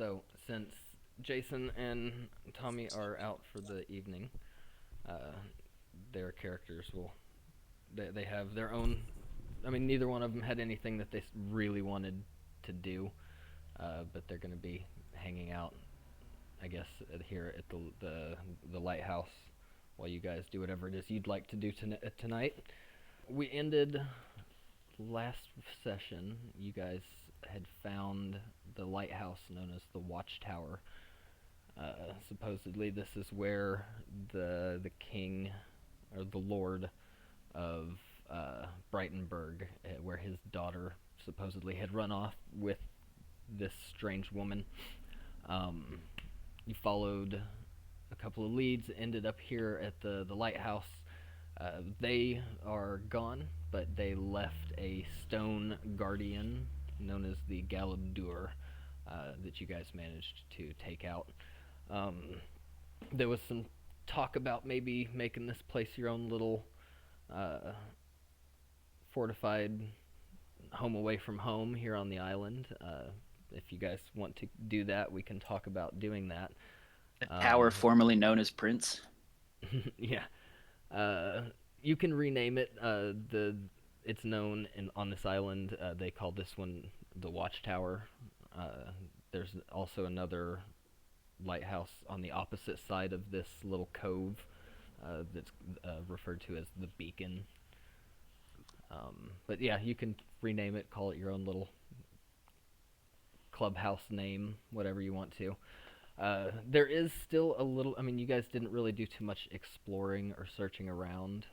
So, since Jason and Tommy are out for the evening, uh, their characters will. They have their own. I mean, neither one of them had anything that they really wanted to do, but they're going to be hanging out, I guess, here at the lighthouse while you guys do whatever it is you'd like to do tonight. We ended last session. You guys had found the lighthouse known as the Watchtower. Supposedly, this is where the king or the lord of Brightonburg, where his daughter supposedly had run off with this strange woman. You followed a couple of leads, ended up here at the lighthouse. They are gone, but they left a stone guardian known as the Galabdur that you guys managed to take out. There was some talk about maybe making this place your own little fortified home away from home here on the island. If you guys want to do that, we can talk about doing that. The tower formerly known as Prince. Yeah. You can rename it. It's known on this island. They call this one the Watchtower. There's also another lighthouse on the opposite side of this little cove that's referred to as the Beacon. But yeah, you can rename it, call it your own little clubhouse name, whatever you want to. There is still a little. I mean, you guys didn't really do too much exploring or searching around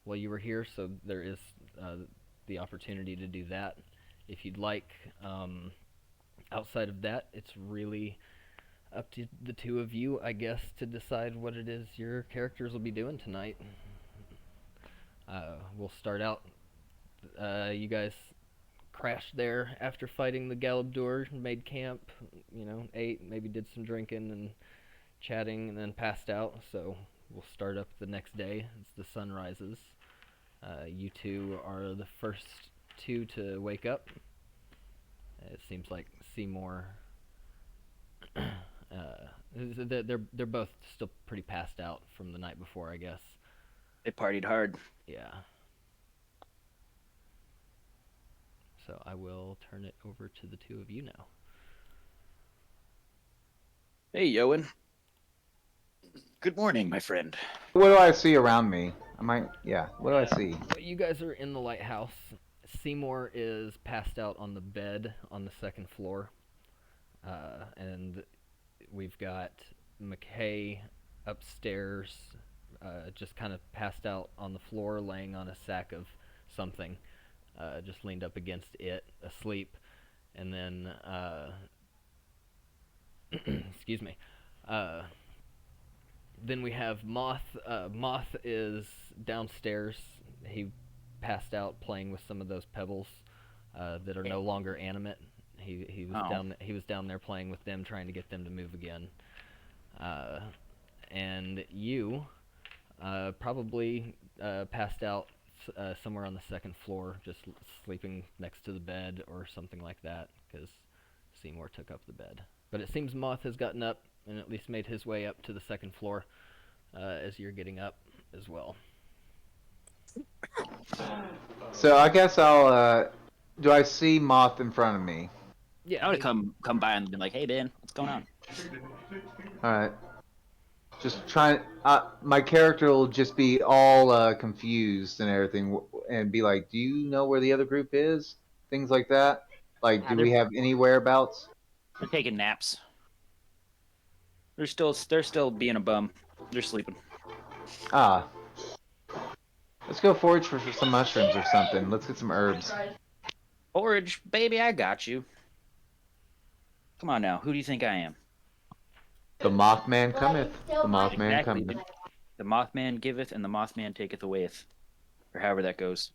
while you were here, so there is the opportunity to do that if you'd like. Outside of that, it's really up to the two of you, I guess, to decide what it is your characters will be doing tonight. We'll start out. You guys crashed there after fighting the Galabdur, made camp, ate, maybe did some drinking and chatting, and then passed out. So we'll start up the next day as the sun rises. You two are the first two to wake up. It seems like Seymoure. They're both still pretty passed out from the night before, I guess. They partied hard. Yeah. So I will turn it over to the two of you now. Hey, Yoin. Good morning, my friend. What do I see around me? What do I see? You guys are in the lighthouse. Seymoure is passed out on the bed on the second floor. And we've got McKai upstairs, just kind of passed out on the floor, laying on a sack of something, just leaned up against it, asleep. And then, excuse me, then we have Moth. Moth is downstairs. He passed out playing with some of those pebbles that are no longer animate. He was down there playing with them, trying to get them to move again. And you probably passed out somewhere on the second floor, just sleeping next to the bed or something like that, because Seymoure took up the bed. But it seems Moth has gotten up and at least made his way up to the second floor as you're getting up as well. So I guess I'll. Do I see Moth in front of me? Yeah, I would come by and be like, "Hey, Ben, what's going on?" All right. Just trying. My character will just be all confused and everything, and be like, "Do you know where the other group is?" Things like that. Like, do we have any whereabouts? They're taking naps. They're still being a bum. They're sleeping. Ah. Let's go forage for some mushrooms or something. Let's get some herbs. Forage, baby, I got you. Come on now, who do you think I am? The Mothman cometh. The Mothman Exactly. cometh. The Mothman giveth, and the Mothman taketh awayeth, or however that goes.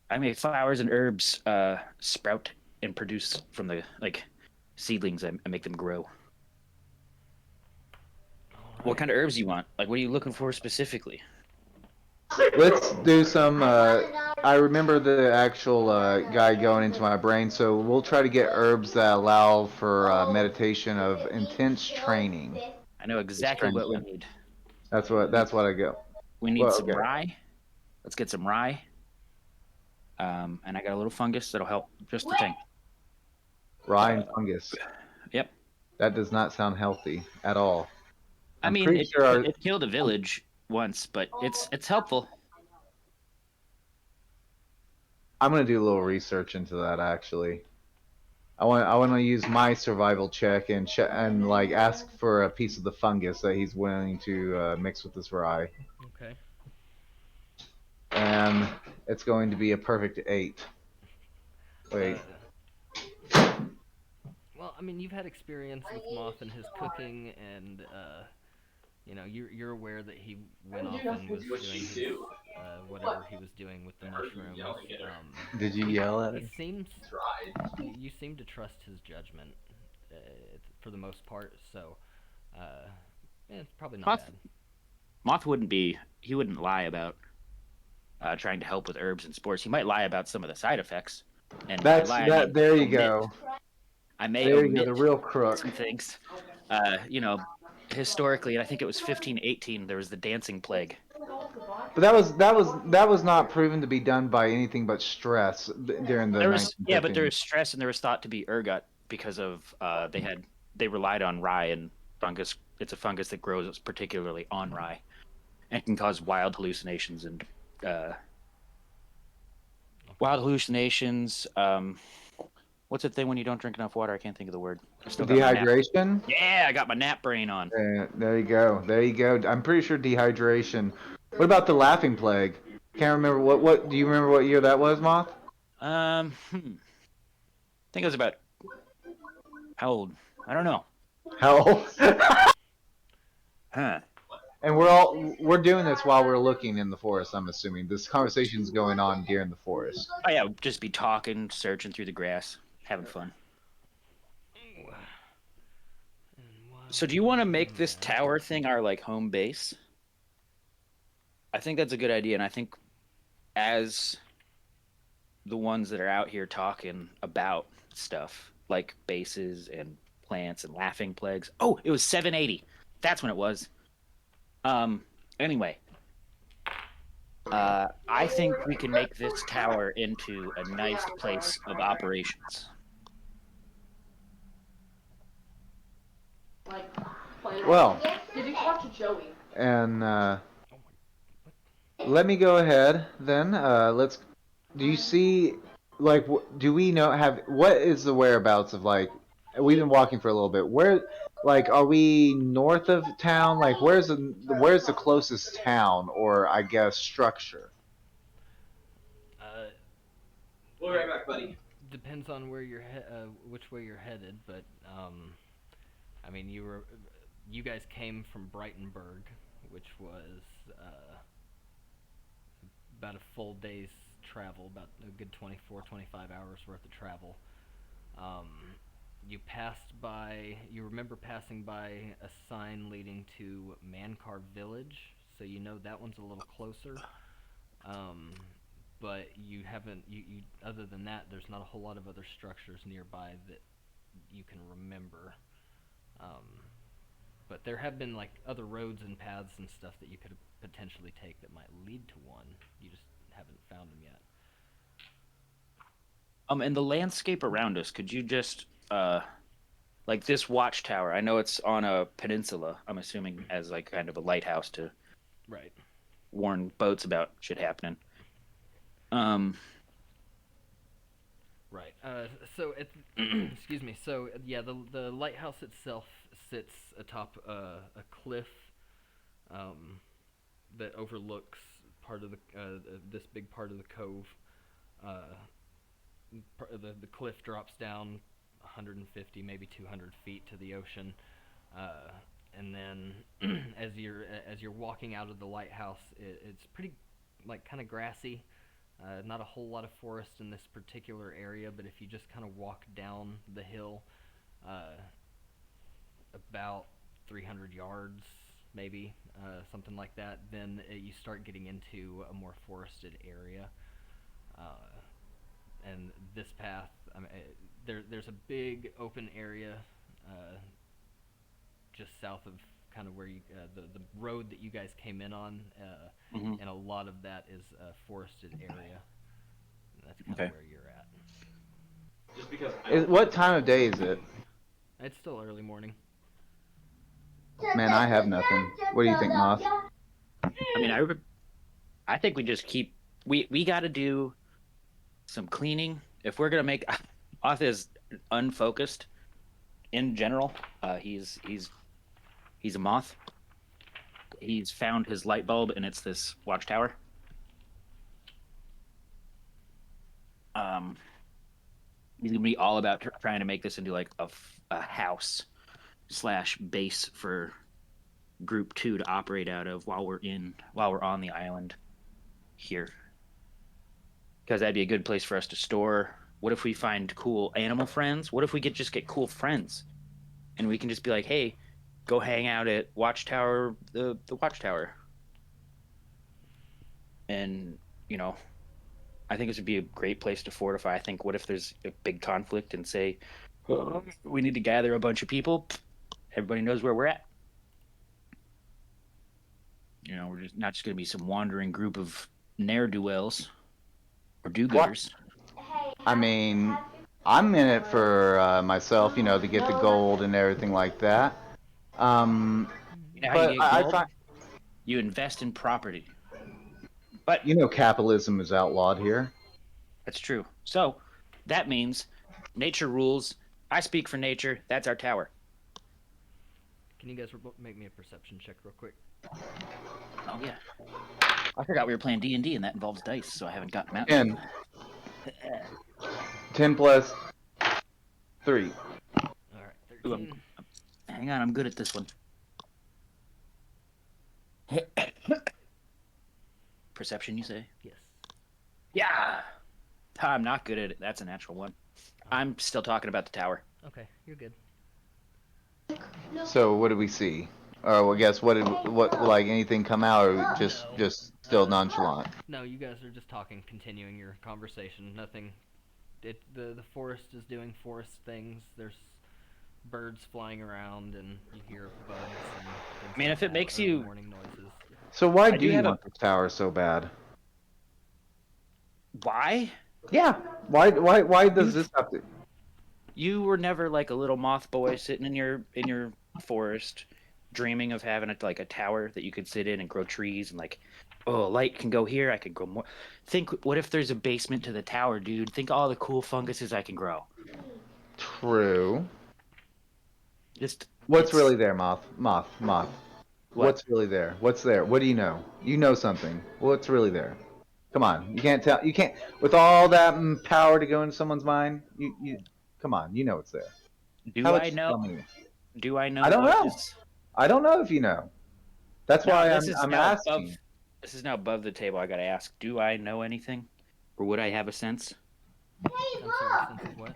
I make flowers and herbs sprout and produce from the seedlings. I make them grow. What kind of herbs you want? Like, what are you looking for specifically? Let's do some. I remember the actual guy going into my brain, so we'll try to get herbs that allow for meditation of intense training. I know exactly what we need. That's what I go. We need Well, some okay. rye. Let's get some rye. And I got a little fungus that'll help just the thing. Rye and fungus. Yep. That does not sound healthy at all. I I'm mean, pretty sure our, it killed a village once, but it's helpful. I'm gonna do a little research into that actually. I want to use my survival check and like ask for a piece of the fungus that he's willing to mix with this rye, Okay. and it's going to be a perfect 8. Wait, Well, I mean, you've had experience with Moth and his cooking, and you know, you're aware that he went off and was doing his, whatever he was doing with the mushrooms. did you yell at He him? seems, you seem to trust his judgment for the most part. So, it's probably not bad. Moth he wouldn't lie about trying to help with herbs and spores. He might lie about some of the side effects. And That's by lie, that. I mean, There you go. I may There you go. omit The real crook. some things. You know, historically, I think it was 1518. There was the dancing plague. But that was not proven to be done by anything but stress during the There was 1915. but there was stress, and there was thought to be ergot because of they relied on rye and fungus. It's a fungus that grows particularly on rye, and can cause wild hallucinations and what's the thing when you don't drink enough water? I can't think of the word. Dehydration? Yeah, I got my nap brain on. There you go. There you go. I'm pretty sure dehydration. What about the laughing plague? Can't remember what do you remember what year that was, Moth? I think it was about how old? I don't know. How old? Huh. And we're doing this while we're looking in the forest, I'm assuming. This conversation's going on here in the forest. Oh yeah, just be talking, searching through the grass, having fun. So do you want to make this tower thing our like home base? I think that's a good idea, and I think as the ones that are out here talking about stuff like bases and plants and laughing plagues. Oh, it was 780. That's when it was. Anyway, I think we can make this tower into a nice place of operations. Well, Did you talk to Joey? and let me go ahead then. Let's. Do you see, like, do we know what is the whereabouts of like? We've been walking for a little bit. Where, like, are we north of town? Like, where's the closest town or I guess structure? We'll be right back, buddy. Depends on where which way you're headed, but I mean, you guys came from Brightonburg, which was about a full day's travel, about a good 24, 25 hours worth of travel. You remember passing by a sign leading to Mancar Village, so you know that one's a little closer. But you haven't, other than that, there's not a whole lot of other structures nearby that you can remember. But there have been like other roads and paths and stuff that you could potentially take that might lead to one. You just haven't found them yet. And the landscape around us, could you just like this watchtower? I know it's on a peninsula. I'm assuming as like kind of a lighthouse to Right. warn boats about shit happening. Right. So excuse me. So yeah, the lighthouse itself sits atop a cliff that overlooks part of this big part of the cove. The cliff drops down 150, maybe 200 feet to the ocean, and then as you're walking out of the lighthouse, it's pretty like kind of grassy. Not a whole lot of forest in this particular area, but if you just kind of walk down the hill, about 300 yards, maybe, something like that, then you start getting into a more forested area. and this path, I mean, there's a big open area just south of kind of where you the road that you guys came in on, Mhm. and a lot of that is a forested area. And that's kind Okay. of where you're at. Just because. What time of day is it? It's still early morning. Man, I have nothing. What do you think, Moth? I mean, I think we just keep. We got to do some cleaning if we're gonna make. Moth is unfocused in general. He's a moth. He's found his light bulb, and it's this watchtower. He's gonna be all about trying to make this into like a house / base for Group 2 to operate out of while we're on the island here. Because that'd be a good place for us to store. What if we find cool animal friends? What if we just get cool friends, and we can just be like, hey, go hang out at Watchtower, the Watchtower. And, I think this would be a great place to fortify. I think what if there's a big conflict and say, oh, we need to gather a bunch of people? Everybody knows where we're at. We're just not just going to be some wandering group of ne'er-do-wells or do-gooders. I mean, I'm in it for myself, to get the gold and everything like that. You know how But you get I gold? find, You invest in property. But capitalism is outlawed here. that's true. So that means nature rules. I speak for nature. That's our tower. Can you guys make me a perception check real quick? Oh yeah. I forgot we were playing D&D and that involves dice, so I haven't gotten them out. 10. 10 plus 3. All right, Ooh, 13. Hang on, I'm good at this one. Perception, you say? Yes. Yeah. I'm not good at it. That's a natural one. I'm still talking about the tower. Okay, you're good. So what do we see? Or I guess what like anything come out, or just still nonchalant? No, you guys are just talking, continuing your conversation. Nothing. The forest is doing forest things. There's birds flying around, and you hear bugs and things. I mean, like if it that, makes early you- morning noises. So why I do do you have want this tower so bad? Why? Yeah. Why does this have to? You were never like a little moth boy sitting in your forest, dreaming of having a tower that you could sit in and grow trees and light can go here. I could grow more. Think, what if there's a basement to the tower, dude? Think all the cool funguses I can grow. True. Just What's it's- really there, Moth? What? What's really there? What's there? What do you know? You know something. What's really there? Come on. You can't tell. You can't. With all that power to go into someone's mind, you come on. You know it's there. Do How I much know? tell me? Do I know? I don't what know. is- I don't know if you know. That's No, why this is I'm now asking. This is now above the table. I gotta ask. Do I know anything, or would I have a sense? I'm sorry, sense of what?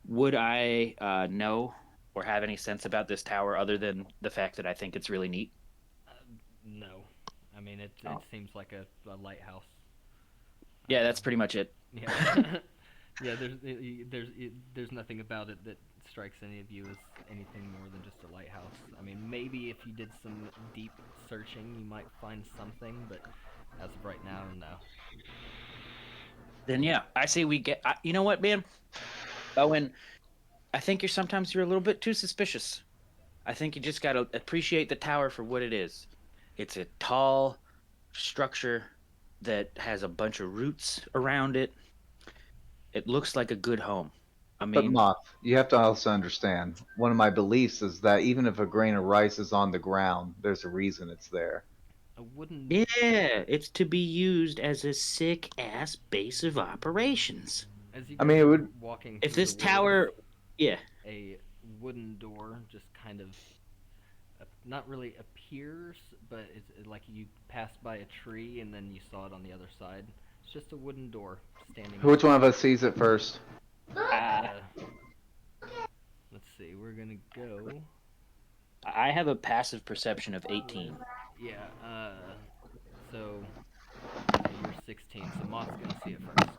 Would I know or have any sense about this tower other than the fact that I think it's really neat? No. I mean, it Oh. seems like a lighthouse. Yeah, that's pretty much it. Yeah. Yeah, there's nothing about it that strikes any of you as anything more than just a lighthouse. I mean, maybe if you did some deep searching, you might find something, but as of right now, no. Then yeah, I say we get. You know what, man? Owen, I think sometimes you're a little bit too suspicious. I think you just gotta appreciate the tower for what it is. It's a tall structure that has a bunch of roots around it. It looks like a good home. I But mean, Moth, you have to also understand. One of my beliefs is that even if a grain of rice is on the ground, there's a reason it's there. A wooden. yeah, it's to be used as a sick ass base of operations. As you I guys mean, it are would- walking. If through this the tower, woods, yeah, a wooden door just kind of not really appears, but it's like you passed by a tree and then you saw it on the other side. It's just a wooden door standing. Which one of us sees it first? Let's see. We're gonna go. I have a passive perception of 18. Yeah. So you're 16, so Moth's gonna see it first.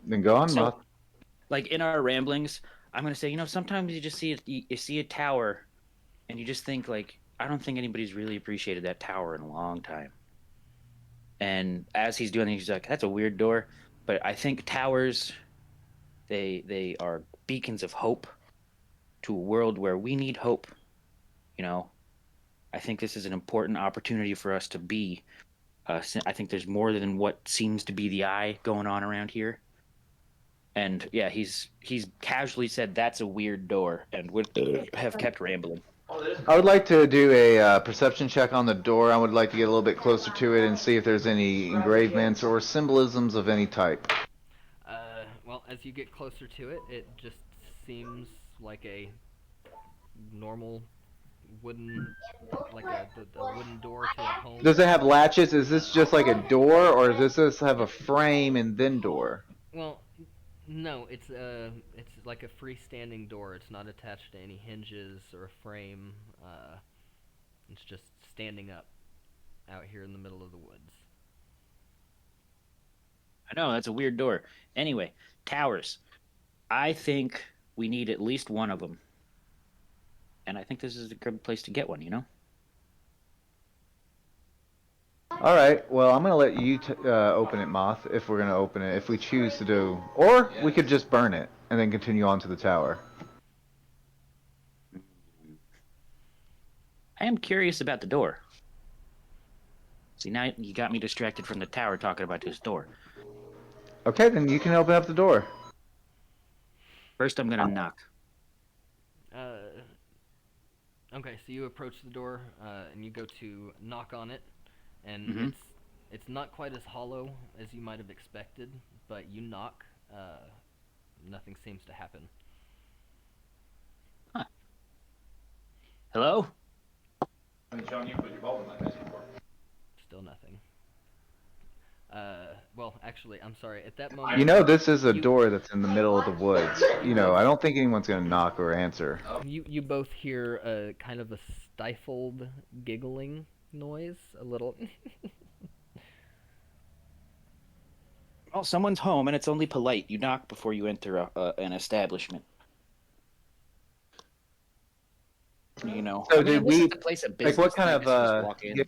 Then go on, So- Moth. Like in our ramblings, I'm gonna say, sometimes you just you see a tower, and you just think like, I don't think anybody's really appreciated that tower in a long time. And as he's doing it, he's like, that's a weird door, but I think towers, they are beacons of hope to a world where we need hope. I think this is an important opportunity for us to be. I think there's more than what seems to be the eye going on around here. And yeah, he's casually said that's a weird door, and would have kept rambling. I would like to do a perception check on the door. I would like to get a little bit closer to it and see if there's any engravements or symbolisms of any type. Well, as you get closer to it, it just seems like a normal wooden, like a wooden door to a home. Does it have latches? Is this just like a door, or does this have a frame and then door? Well, no, it's like a freestanding door. It's not attached to any hinges or a frame. It's just standing up out here in the middle of the woods. I know, that's a weird door. Anyway, towers. I think we need at least one of them. And I think this is a good place to get one, All right. Well, I'm gonna let you open it, Moth, if we're gonna open it, if we choose to do, or we could just burn it and then continue on to the tower. I am curious about the door. See, now you got me distracted from the tower talking about this door. Okay, then you can open up the door. First, I'm gonna knock. Okay, so you approach the door and you go to knock on it, and Mhm. it's not quite as hollow as you might have expected, but you knock, nothing seems to happen. Hello? I'm showing you put your bulb in like this before. Still nothing. Well, actually, I'm sorry. At that moment, You know, this is a door that's in the middle of the woods. I don't think anyone's gonna knock or answer. you both hear a kind of a stifled giggling noise, a little. Well, someone's home, and it's only polite. You knock before you enter an establishment. So I mean, did this we is the place of like business. what kind You of just walk in.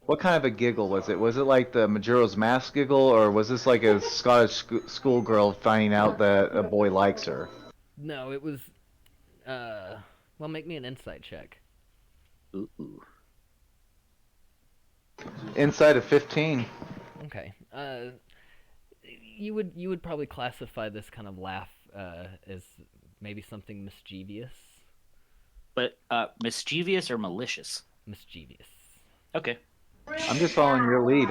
what kind of a giggle was it? Was it like the Majora's Mask giggle, or was this like a Scottish schoolgirl finding out that a boy likes her? No, it was. Well, make me an insight check. Ooh. Inside of 15. Okay. You would probably classify this kind of laugh as maybe something mischievous. But mischievous or malicious? Mischievous. Okay. I'm just following your lead.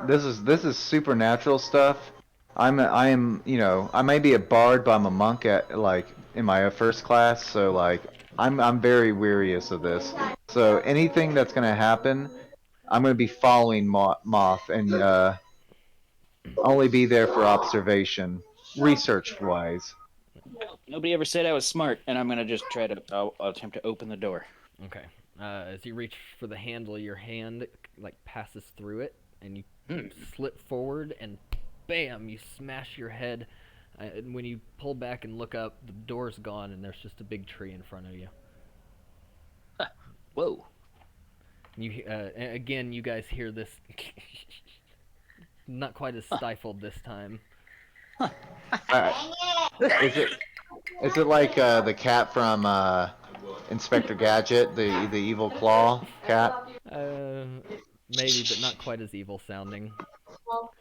This is supernatural stuff. I am, I may be a bard, but I'm a monk at in my first class, so I'm very wearious of this. So anything that's gonna happen, I'm gonna be following Moth and only be there for observation, research wise. Nobody ever said I was smart, and I'm gonna just try to. I'll attempt to open the door. Okay. As you reach for the handle, your hand passes through it, and you slip forward, and bam! You smash your head. And when you pull back and look up, the door's gone, and there's just a big tree in front of you. Whoa. You again, you guys hear this. Not quite as stifled this time. Is it like the cat from Inspector Gadget, the evil claw cat? Maybe, but not quite as evil sounding.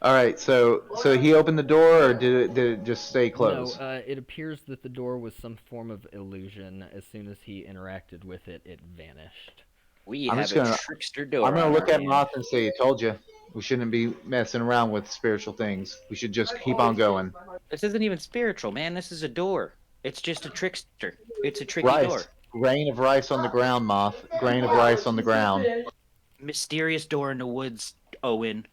All right, so he opened the door, or did it just stay closed? No, it appears that the door was some form of illusion. As soon as he interacted with it, it vanished. We I'm have just a gonna- trickster door. I'm gonna on look our at hands. Moth and say, "Told you, we shouldn't be messing around with spiritual things. We should just keep on going." This isn't even spiritual, man. This is a door. It's just a trickster. It's a tricky Rice, door. grain of rice on the ground, Moth. Grain of rice on the ground. Mysterious door in the woods, Owen.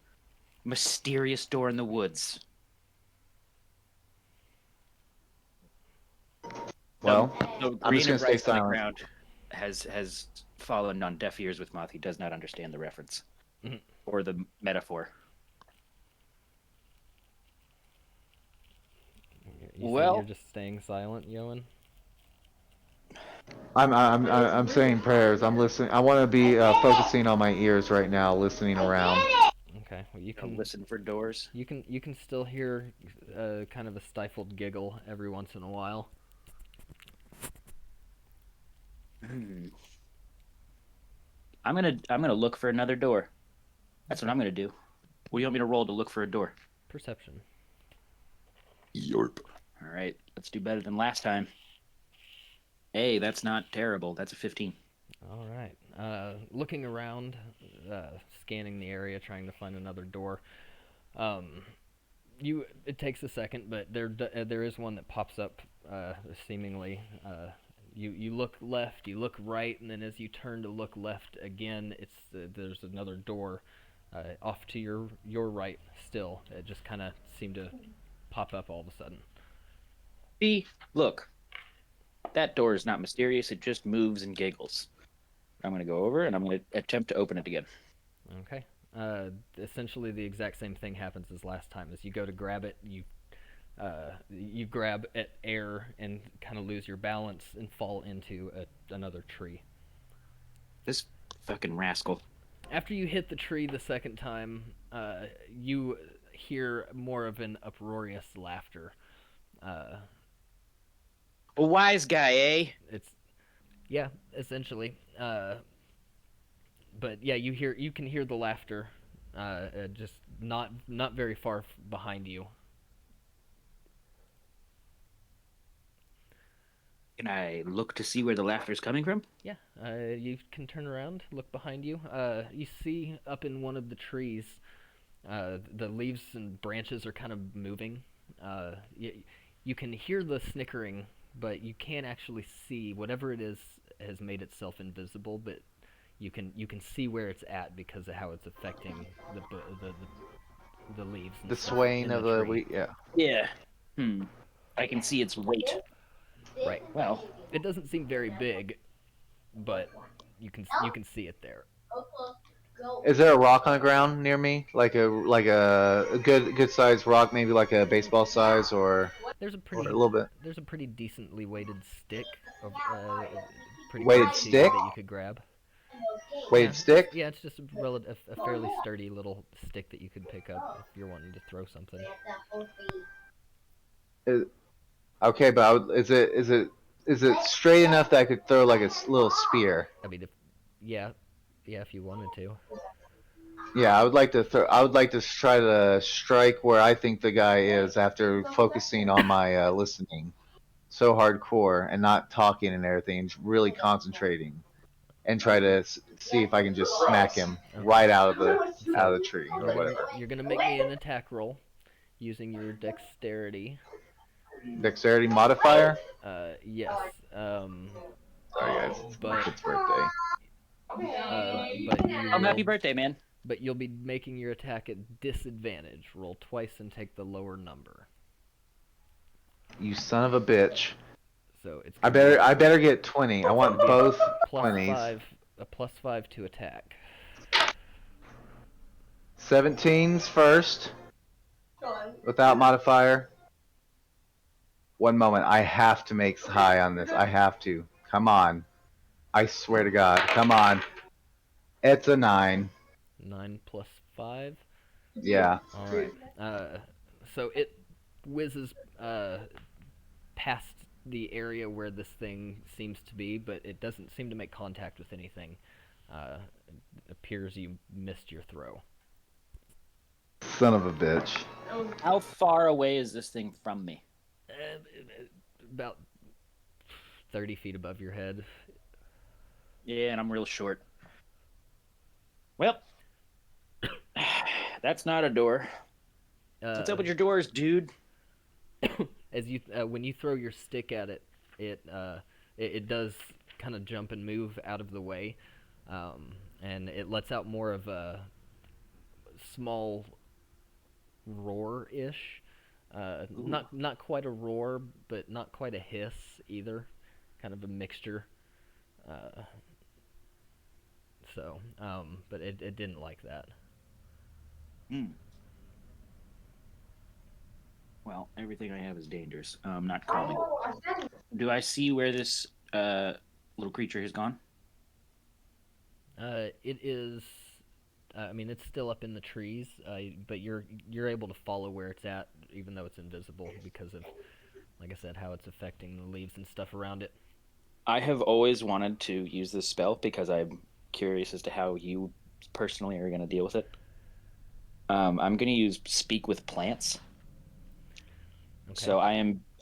Mysterious door in the woods. Well, The I'm just grain gonna of stay rice on the silent. ground has fallen on deaf ears with Moth. He does not understand the reference. or the metaphor? You said Well- you're just staying silent, Yoin? I'm saying prayers. I'm listening. I want to be focusing on my ears right now, listening around. Okay, well you I'll can listen for doors. you can still hear kind of a stifled giggle every once in a while. I'm gonna look for another door. That's what I'm gonna do. What do you want me to roll to look for a door? Perception. Yorp. All right, let's do better than last time. Hey, that's not terrible. That's a 15. All right. Looking around, scanning the area, trying to find another door. It takes a second, but there is one that pops up, seemingly. You look left, you look right, and then as you turn to look left again, there's another door off to your right still. It just kind of seemed to pop up all of a sudden. See, look. That door is not mysterious. It just moves and giggles. I'm going to go over and I'm going to attempt to open it again. Okay. Essentially the exact same thing happens as last time. As you go to grab it, you grab at air and kind of lose your balance and fall into another tree. This fucking rascal. After you hit the tree the second time, you hear more of an uproarious laughter. A wise guy, eh? Yeah, essentially. But yeah, you can hear the laughter, just not very far behind you. Can I look to see where the laughter is coming from? Yeah, you can turn around, look behind you. You see up in one of the trees, the leaves and branches are kind of moving. You can hear the snickering, but you can't actually see whatever it is has made itself invisible. But you can see where it's at because of how it's affecting the leaves. And The stuff swaying in of the the tree. Yeah. I can see its weight. Right. Well, It doesn't seem very big, but you can see it there. Is there a rock on the ground near me? Like a good sized rock, maybe like a baseball size or There's a a little bit. There's a pretty decently weighted stick of pretty Weighted close to you stick? that you could grab. Weighted stick? Yeah, it's just a fairly sturdy little stick that you could pick up if you're wanting to throw something. Okay, but is it straight enough that I could throw like a little spear? I mean, yeah, if you wanted to. Yeah, I would like to throw. I would like to try to strike where I think the guy is after focusing on my listening so hardcore and not talking and everything, and really concentrating, and try to see if I can just smack him right out of the tree or whatever. You're gonna make me an attack roll using your dexterity. Dexterity modifier. Yes. Sorry guys, it's my But kid's birthday. but you happy will, birthday, man. but you'll be making your attack at disadvantage. Roll twice and take the lower number. You son of a bitch! So it's. I better get 20. I want both 20s. A +5 to attack. 17s first, without modifier. One moment, I have to make high on this. I have to. Come on. I swear to God. Come on. It's a 9. 9 plus 5. Yeah. All right. So it whizzes past the area where this thing seems to be, but it doesn't seem to make contact with anything. It appears you missed your throw. Son of a bitch. How far away is this thing from me? About 30 feet above your head. Yeah, and I'm real short. Well, that's not a door. What's up with your doors, dude? As you when you throw your stick at it, it does kind of jump and move out of the way, and it lets out more of a small roar-ish. Not quite a roar, but not quite a hiss either. Kind of a mixture. But it didn't like that. Well, everything I have is dangerous. Not calming. Do I see where this little creature has gone? It is. I mean, it's still up in the trees, but you're able to follow where it's at, even though it's invisible, because of, like I said, how it's affecting the leaves and stuff around it. I have always wanted to use this spell because I'm curious as to how you personally are going to deal with it. I'm going to use Speak with Plants. Okay. So I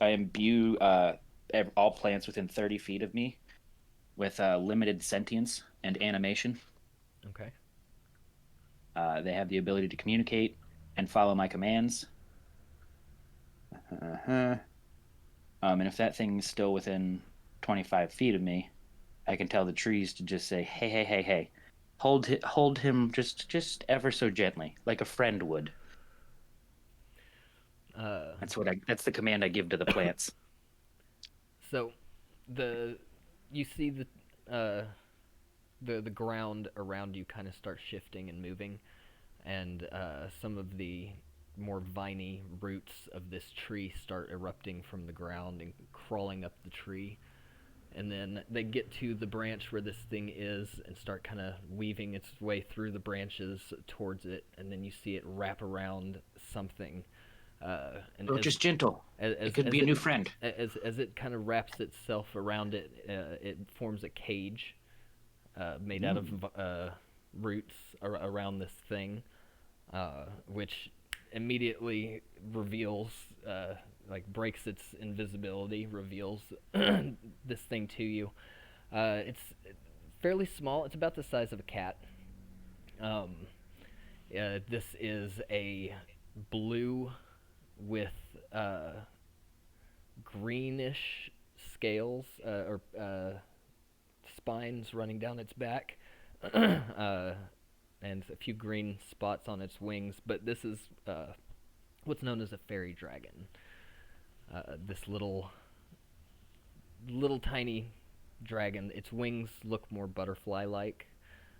imbue all plants within 30 feet of me with limited sentience and animation. Okay. They have the ability to communicate and follow my commands. And if that thing's still within 25 feet of me, I can tell the trees to just say, "Hey, hey, hey, hey." Hold him just ever so gently, like a friend would. That's the command I give to the plants. So, you see the ground around you kind of start shifting and moving, and some of the more viney roots of this tree start erupting from the ground and crawling up the tree. And then they get to the branch where this thing is and start kind of weaving its way through the branches towards it, and then you see it wrap around something. Just gentle. It could be a new friend. As it kind of wraps itself around it, it forms a cage made out of roots around this thing, which immediately reveals, breaks its invisibility, reveals this thing to you. It's fairly small. It's about the size of a cat. This is a blue with greenish scales or spines running down its back, and a few green spots on its wings. But this is what's known as a fairy dragon. This little tiny dragon. Its wings look more butterfly-like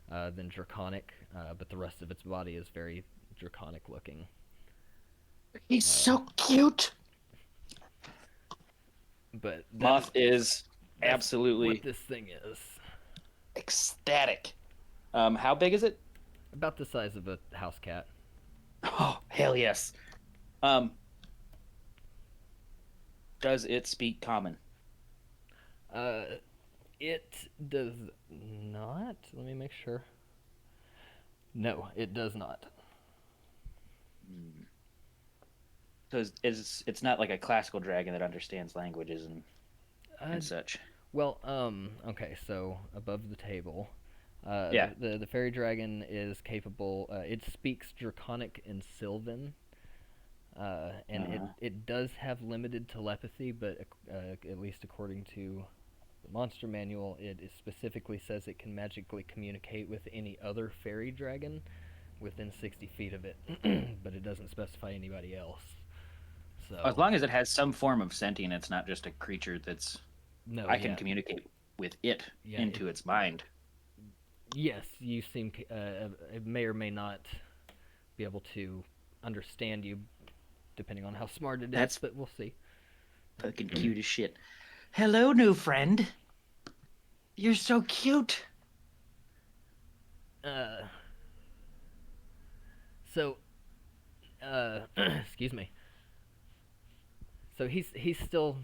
than draconic, but the rest of its body is very draconic looking. He's so cute. But Moth is absolutely what this thing is. Ecstatic. How big is it? About the size of a house cat. Oh, hell yes. Does it speak common? It does not. Let me make sure. No, it does not. So it's not like a classical dragon that understands languages and such. Well, okay, so above the table, Yeah. the fairy dragon is capable. It speaks Draconic and Sylvan, and it does have limited telepathy, but at least according to the monster manual, specifically says it can magically communicate with any other fairy dragon within 60 feet of it, but it doesn't specify anybody else. So As long as it has some form of sentient, it's not just a creature that's. no, I can communicate with it into its mind. Yes, you seem it may or may not be able to understand you, depending on how smart it is. But we'll see. Fucking cute as shit. Hello, new friend. You're so cute. So, excuse me. So he's still,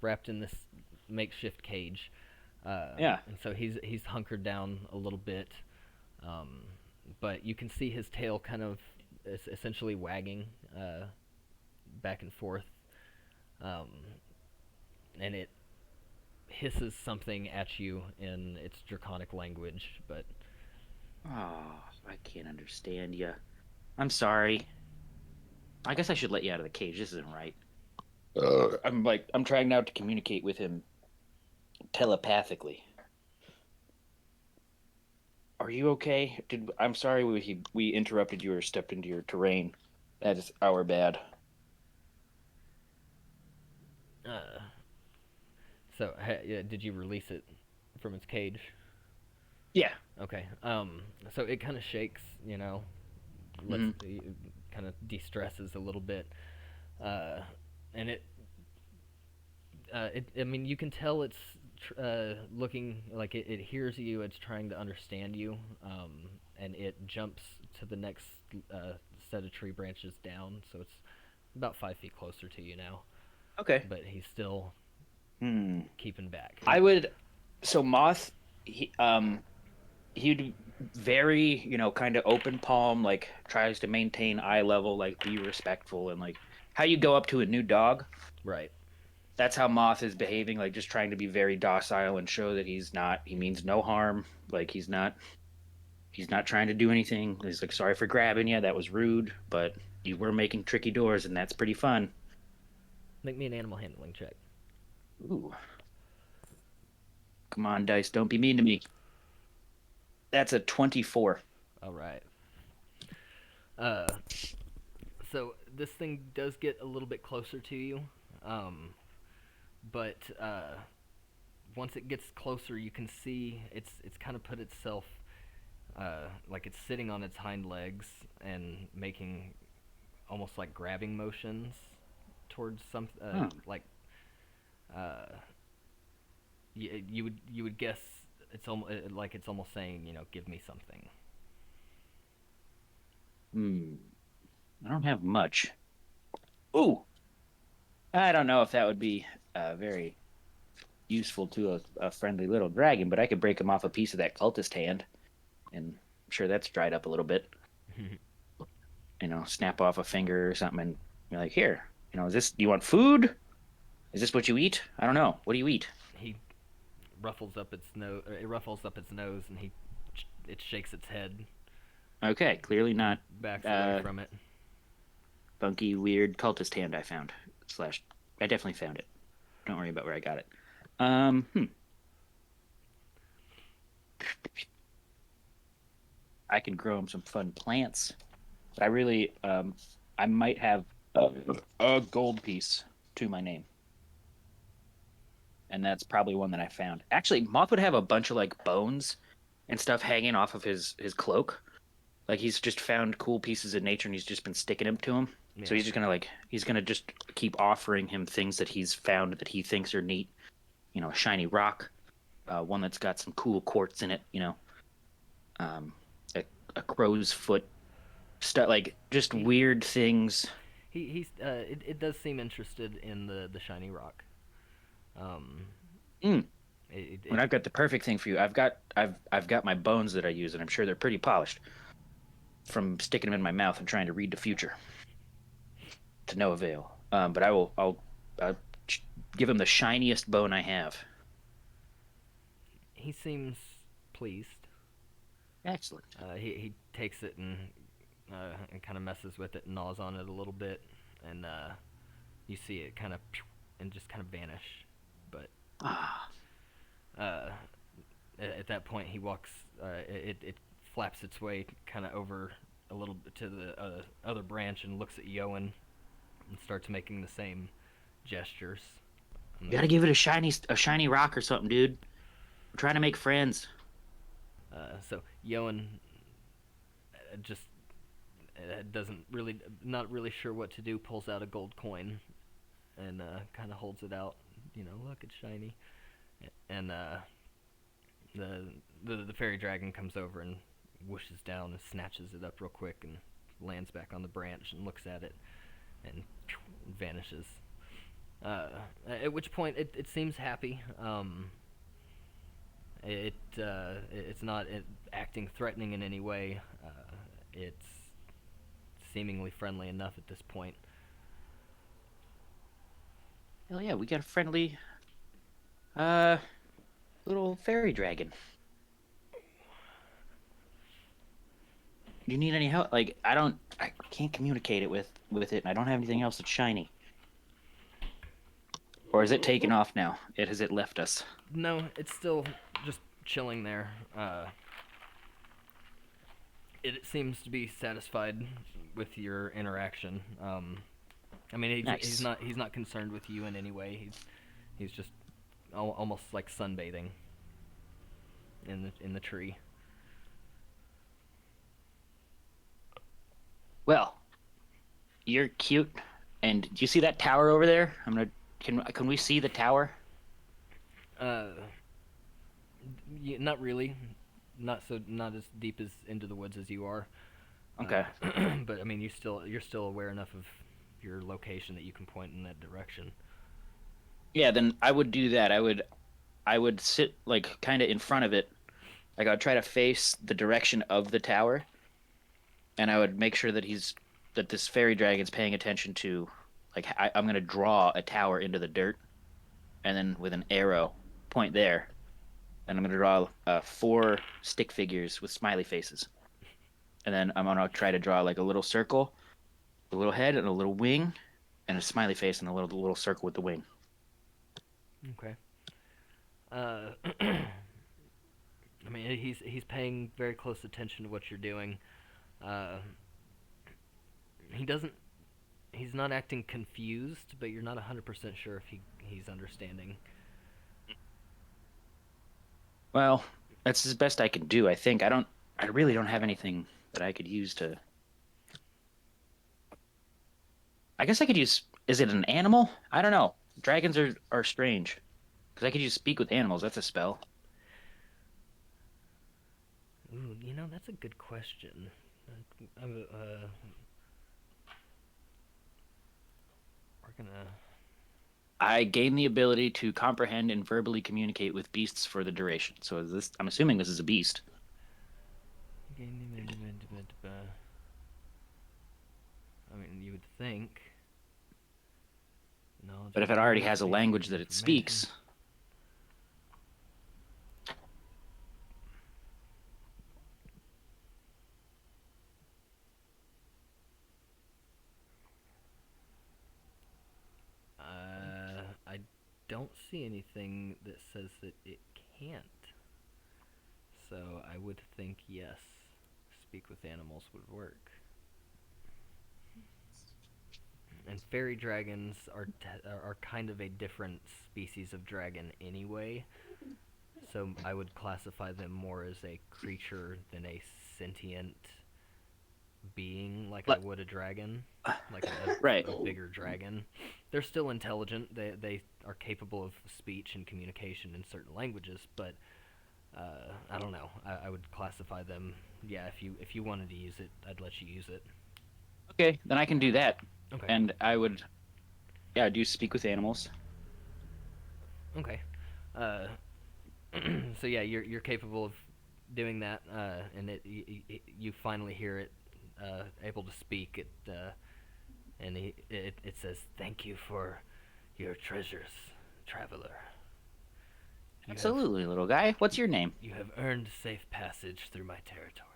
wrapped in this makeshift cage. Yeah. And so he's hunkered down a little bit, but you can see his tail kind of essentially wagging back and forth, and it hisses something at you in its draconic language, but. Oh, I can't understand you. I'm sorry. I guess I should let you out of the cage. This isn't right. I'm trying now to communicate with him telepathically. Are you okay? I'm sorry we interrupted you or stepped into your terrain. That is our bad. So did you release it from its cage? Yeah. Okay. So it kind of shakes, kind of de-stresses a little bit, and I mean, you can tell it's looking like it hears you. It's trying to understand you, and it jumps to the next set of tree branches down. So it's about 5 feet closer to you now. Okay. But he's still keeping back. I would. So Moth, he'd very, kind of open palm, like tries to maintain eye level, like be respectful, and like how you go up to a new dog. Right. That's how Moth is behaving, like just trying to be very docile and show that he means no harm. Like he's not trying to do anything. He's like, sorry for grabbing you. That was rude, but you were making tricky doors, and that's pretty fun. Make me an animal handling check. Ooh. Come on, dice. Don't be mean to me. That's a 24. All right. So this thing does get a little bit closer to you, but once it gets closer, you can see it's kind of put itself like it's sitting on its hind legs and making almost like grabbing motions towards some like you would guess it's almost saying, give me something. I don't have much. Ooh, I don't know if that would be very useful to a friendly little dragon, but I could break him off a piece of that cultist hand, and I'm sure that's dried up a little bit. Snap off a finger or something, and you're like, here, do you want food? Is this what you eat? I don't know. What do you eat? He ruffles up its nose. It ruffles up its nose, and it shakes its head. Okay, clearly not. Backs away from it. Funky, weird cultist hand I found. I definitely found it. Don't worry about where I got it. I could grow him some fun plants, but I really, I might have a gold piece to my name. And that's probably one that I found. Actually, Moth would have a bunch of like bones and stuff hanging off of his cloak. Like he's just found cool pieces of nature and he's just been sticking them to him. Yeah. So he's gonna just keep offering him things that he's found that he thinks are neat. A shiny rock, one that's got some cool quartz in it. A crow's foot, stuff like just weird things. It does seem interested in the shiny rock. And I've got the perfect thing for you. I've got my bones that I use, and I'm sure they're pretty polished from sticking them in my mouth and trying to read the future. To no avail. But I'll give him the shiniest bone I have. He seems pleased. Excellent. He takes it and kind of messes with it and gnaws on it a little bit, and you see it kind of vanish. But at that point, he walks. It flaps its way kind of over a little bit to the other branch and looks at Yoin and starts making the same gestures. You gotta give it a shiny rock or something, dude. We're trying to make friends. So Yoin just not really sure what to do. Pulls out a gold coin and kind of holds it out. Look, it's shiny. And the fairy dragon comes over and whooshes down and snatches it up real quick and lands back on the branch and looks at it and vanishes. At which point it seems happy. It's not acting threatening in any way. It's seemingly friendly enough at this point. Hell yeah, we got a friendly little fairy dragon. Do you need any help? Like, I can't communicate it with it, and I don't have anything else that's shiny. Or is it taken off now? Has it left us? No, it's still just chilling there. It seems to be satisfied with your interaction. Nice. He's not concerned with you in any way. He's just almost like sunbathing in the tree. Well, you're cute, and do you see that tower over there? Can we see the tower? Uh, not really. Not as deep as into the woods as you are. Okay. But I mean, you're still aware enough of your location that you can point in that direction. Yeah, then I would do that. I would sit like kind of in front of it. Like I'd try to face the direction of the tower, and I would make sure that this fairy dragon's paying attention to, like I'm gonna draw a tower into the dirt, and then with an arrow point there, and I'm gonna draw 4 stick figures with smiley faces, and then I'm gonna try to draw like a little circle, a little head, and a little wing, and a smiley face, and a little circle with the wing. Okay. Uh, I mean, he's paying very close attention to what you're doing. Uh, he doesn't. He's not acting confused, but you're not 100% sure if he's understanding. Well, that's as best I can do. I think I really don't have anything that I could use to. I guess I could use. Is it an animal? I don't know. Dragons are strange. Because I could use speak with animals. That's a spell. Ooh, that's a good question. We're gonna. I gain the ability to comprehend and verbally communicate with beasts for the duration. So is this? I'm assuming this is a beast. I mean, you would think. No, But if it already has a language that it speaks, I don't see anything that says that it can't. So I would think yes, speak with animals would work. And fairy dragons are kind of a different species of dragon anyway. So I would classify them more as a creature than a sentient being, like I would a dragon, like right? a bigger dragon. They're still intelligent. They are capable of speech and communication in certain languages, but I don't know. I would classify them. Yeah, if you wanted to use it, I'd let you use it. Okay, then I can do that. Okay. And I would, yeah, I do speak with animals. Okay. Uh, so yeah, you're capable of doing that, and you finally hear it able to speak. And it says, "Thank you for your treasures, traveler. Absolutely, little guy. What's your name? You have earned safe passage through my territory."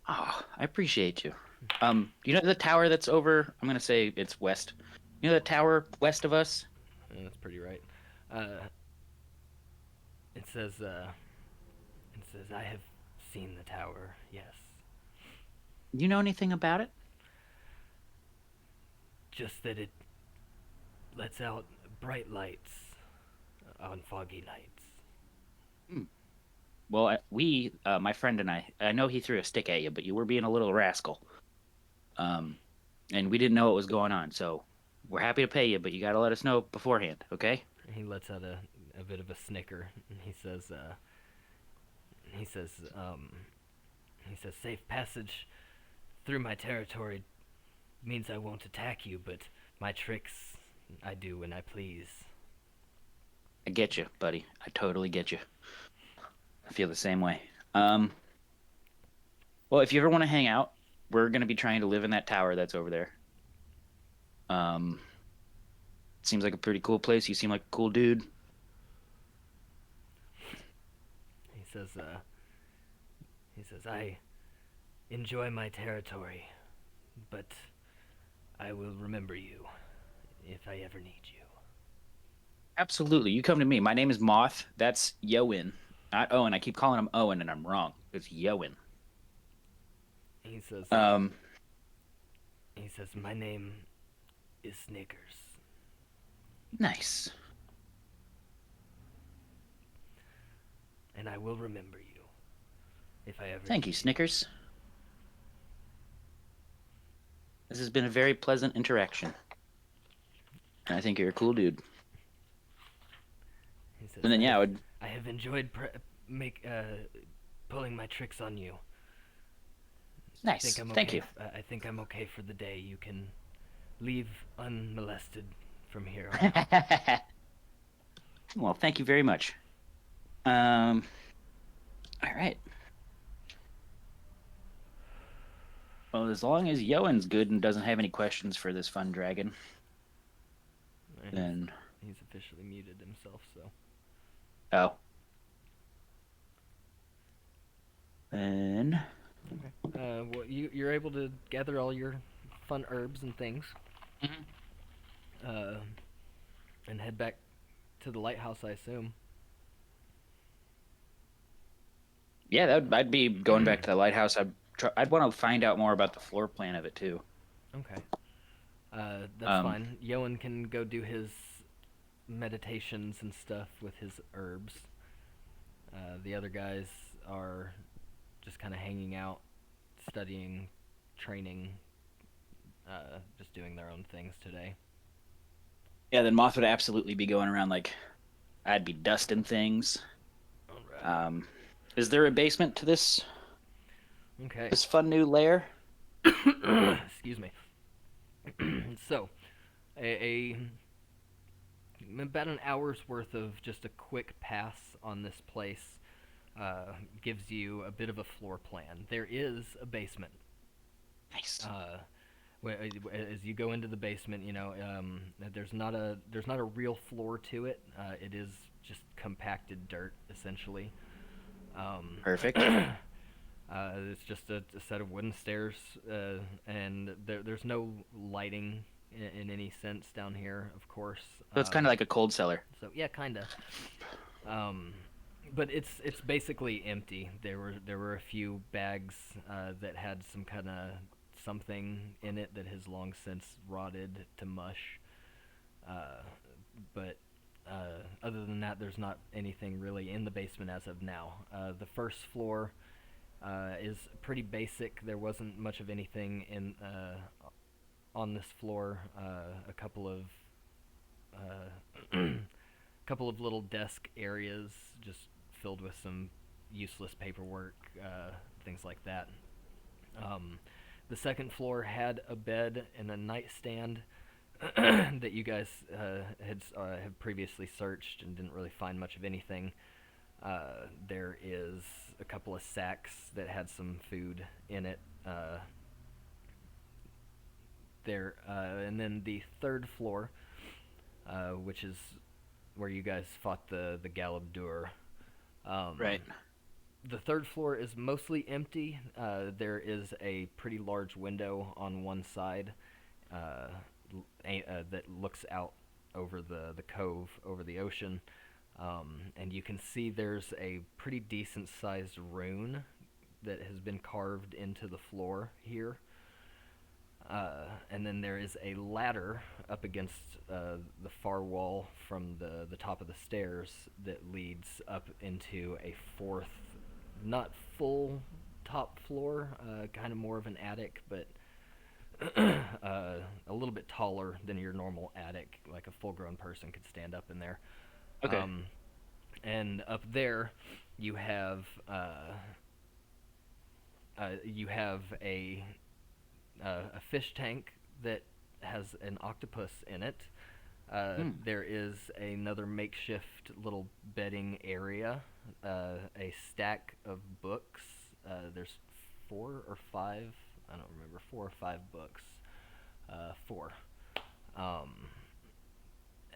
Oh, I appreciate you. You know the tower that's over? I'm gonna say it's west. You know the tower west of us? And that's pretty right. It says, "I have seen the tower. Yes, You know anything about it? just that it lets out bright lights on foggy nights." Well, my friend and I know he threw a stick at you, but you were being a little rascal. And we didn't know what was going on, so we're happy to pay you, but you gotta let us know beforehand, okay? And he lets out a bit of a snicker, and he says, "Safe passage through my territory means I won't attack you, but my tricks I do when I please." I get you, buddy. I totally get you. I feel the same way. Well, if you ever want to hang out, we're gonna be trying to live in that tower that's over there. Seems like a pretty cool place. You seem like a cool dude. He says, "I enjoy my territory, but I will remember you if I ever need you." Absolutely. You come to me. My name is Moth. That's Yoin, not Owen. I keep calling him Owen, and I'm wrong. It's Yoin. He says, "My name is Snickers, Nice. and I will remember you if I ever Thank need you, Snickers. This has been a very pleasant interaction. And I think you're a cool dude. He says, And then, yeah, I have enjoyed pulling my tricks on you. nice. Thank you. I think I'm okay for the day. You can leave unmolested from here on out. Well, thank you very much. All right. Well, as long as Yoin's good and doesn't have any questions for this fun dragon, And then... he's officially muted himself, so... Oh. Then... Okay. Well, you're able to gather all your fun herbs and things. Mhm. And head back to the lighthouse, I assume. Yeah, I'd be going back to the lighthouse. I'd want to find out more about the floor plan of it, too. Okay. That's fine. Yoin can go do his meditations and stuff with his herbs. The other guys are just kind of hanging out, studying, training, just doing their own things today. Yeah, then Moth would absolutely be going around like... I'd be dusting things. Alright. Is there a basement to this Okay. fun new lair? Excuse me. So, about an hour's worth of just a quick pass on this place gives you a bit of a floor plan. There is a basement. Nice. As you go into the basement, there's not a real floor to it. It is just compacted dirt, essentially. Perfect. It's just a set of wooden stairs, and there's no lighting in any sense down here, of course. So it's kind of like a cold cellar. So yeah, kinda. But it's basically empty. There were a few bags that had some kind of something in it that has long since rotted to mush. But other than that, there's not anything really in the basement as of now. The first floor is pretty basic. There wasn't much of anything on this floor. A couple of little desk areas just filled with some useless paperwork, things like that. The second floor had a bed and a nightstand that you guys have previously searched and didn't really find much of anything. There is a couple of sacks that had some food in it. And then the third floor, which is where you guys fought the Galabdur. Right. The third floor is mostly empty. There is a pretty large window on one side that looks out over the cove, over the ocean. And you can see there's a pretty decent-sized rune that has been carved into the floor here. And then there is a ladder up against the far wall from the top of the stairs that leads up into a fourth, not full top floor, kind of more of an attic, but a little bit taller than your normal attic, like a full-grown person could stand up in there. Okay. And up there, you have a fish tank that has an octopus in it. There is another makeshift little bedding area, a stack of books. There's 4 or 5, I don't remember, 4 or 5 books. 4.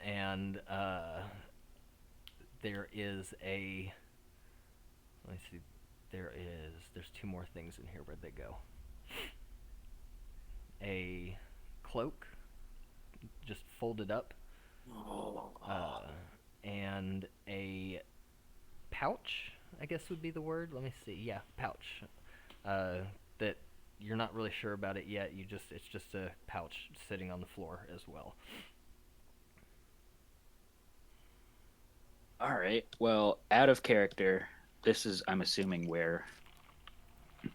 And there is a, let me see, there's 2 more things in here. Where'd they go? A cloak, just folded up, and a pouch, I guess would be the word. Let me see. Yeah, pouch. That you're not really sure about it yet. It's just a pouch sitting on the floor as well. All right. Well, out of character, this is, I'm assuming, where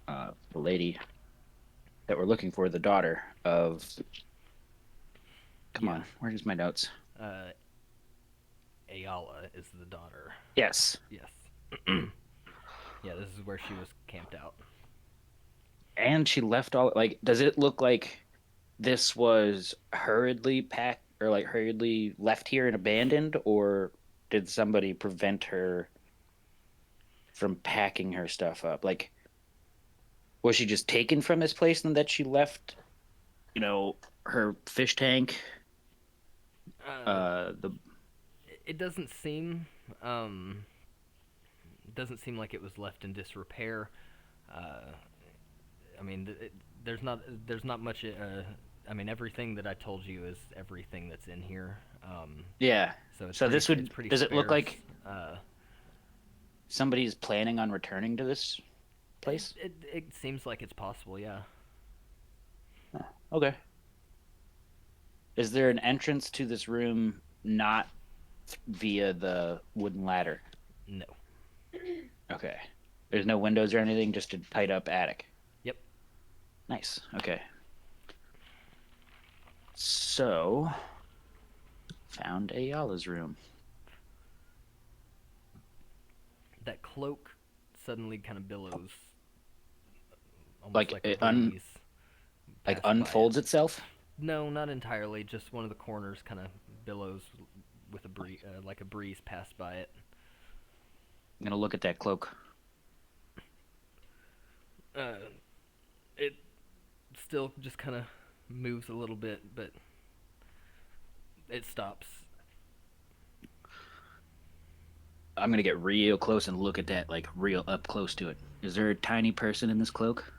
the lady that we're looking for, the daughter of. Come Yeah. on, where's my notes? Ayala is the daughter. Yes. Yes. Yeah, this is where she was camped out. And she left all like. Does it look like this was hurriedly packed or like hurriedly left here and abandoned, or did somebody prevent her from packing her stuff up? Like, was she just taken from this place and that she left, her fish tank? The It doesn't seem like it was left in disrepair. I mean, there's not much. I mean, everything that I told you is everything that's in here. yeah. So it's So pretty, this would it's pretty does it look sparse. like somebody's planning on returning to this place? It seems like it's possible, yeah. Okay. Is there an entrance to this room not via the wooden ladder? No. Okay. There's no windows or anything, just a tight up attic. Yep. Nice. Okay. So, found Ayala's room. That cloak suddenly kind of billows, almost Like like a it breeze. Like passed by unfolds it. itself? No, not entirely. Just one of the corners kind of billows with a breeze, like a breeze passed by it. I'm gonna look at that cloak. It still just kind of moves a little bit, but it stops. I'm gonna get real close and look at that, like real up close to it. Is there a tiny person in this cloak?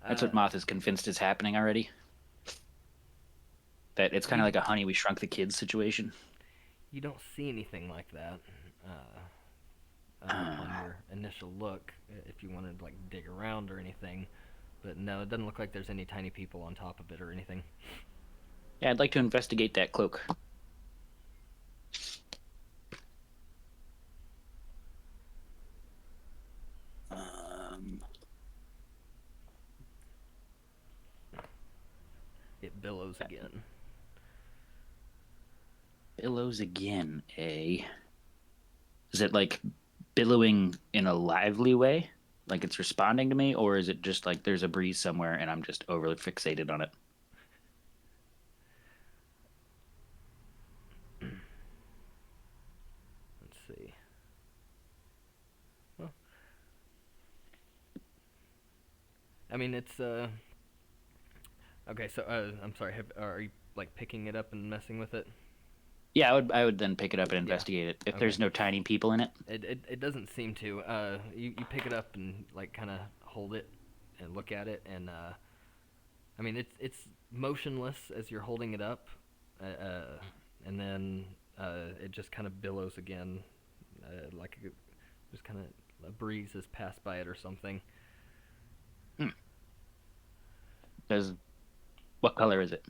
That's what Moth is convinced is happening already. That it's kind of like a Honey, We Shrunk the Kids situation. You don't see anything like that on your initial look, if you wanted to like dig around or anything. But no, it doesn't look like there's any tiny people on top of it or anything. Yeah, I'd like to investigate that cloak. It billows again. Billows again, eh? Is it like billowing in a lively way? Like it's responding to me? Or is it just like there's a breeze somewhere and I'm just overly fixated on it? Let's see. Well, I mean, it's okay. So I'm sorry. Are you like picking it up and messing with it? Yeah, I would then pick it up and investigate it. If there's Okay. no tiny people in it. It doesn't seem to. You pick it up and like kind of hold it and look at it, and I mean it's motionless as you're holding it up, and then it just kind of billows again, like just kind of a breeze has passed by it or something. What color is it?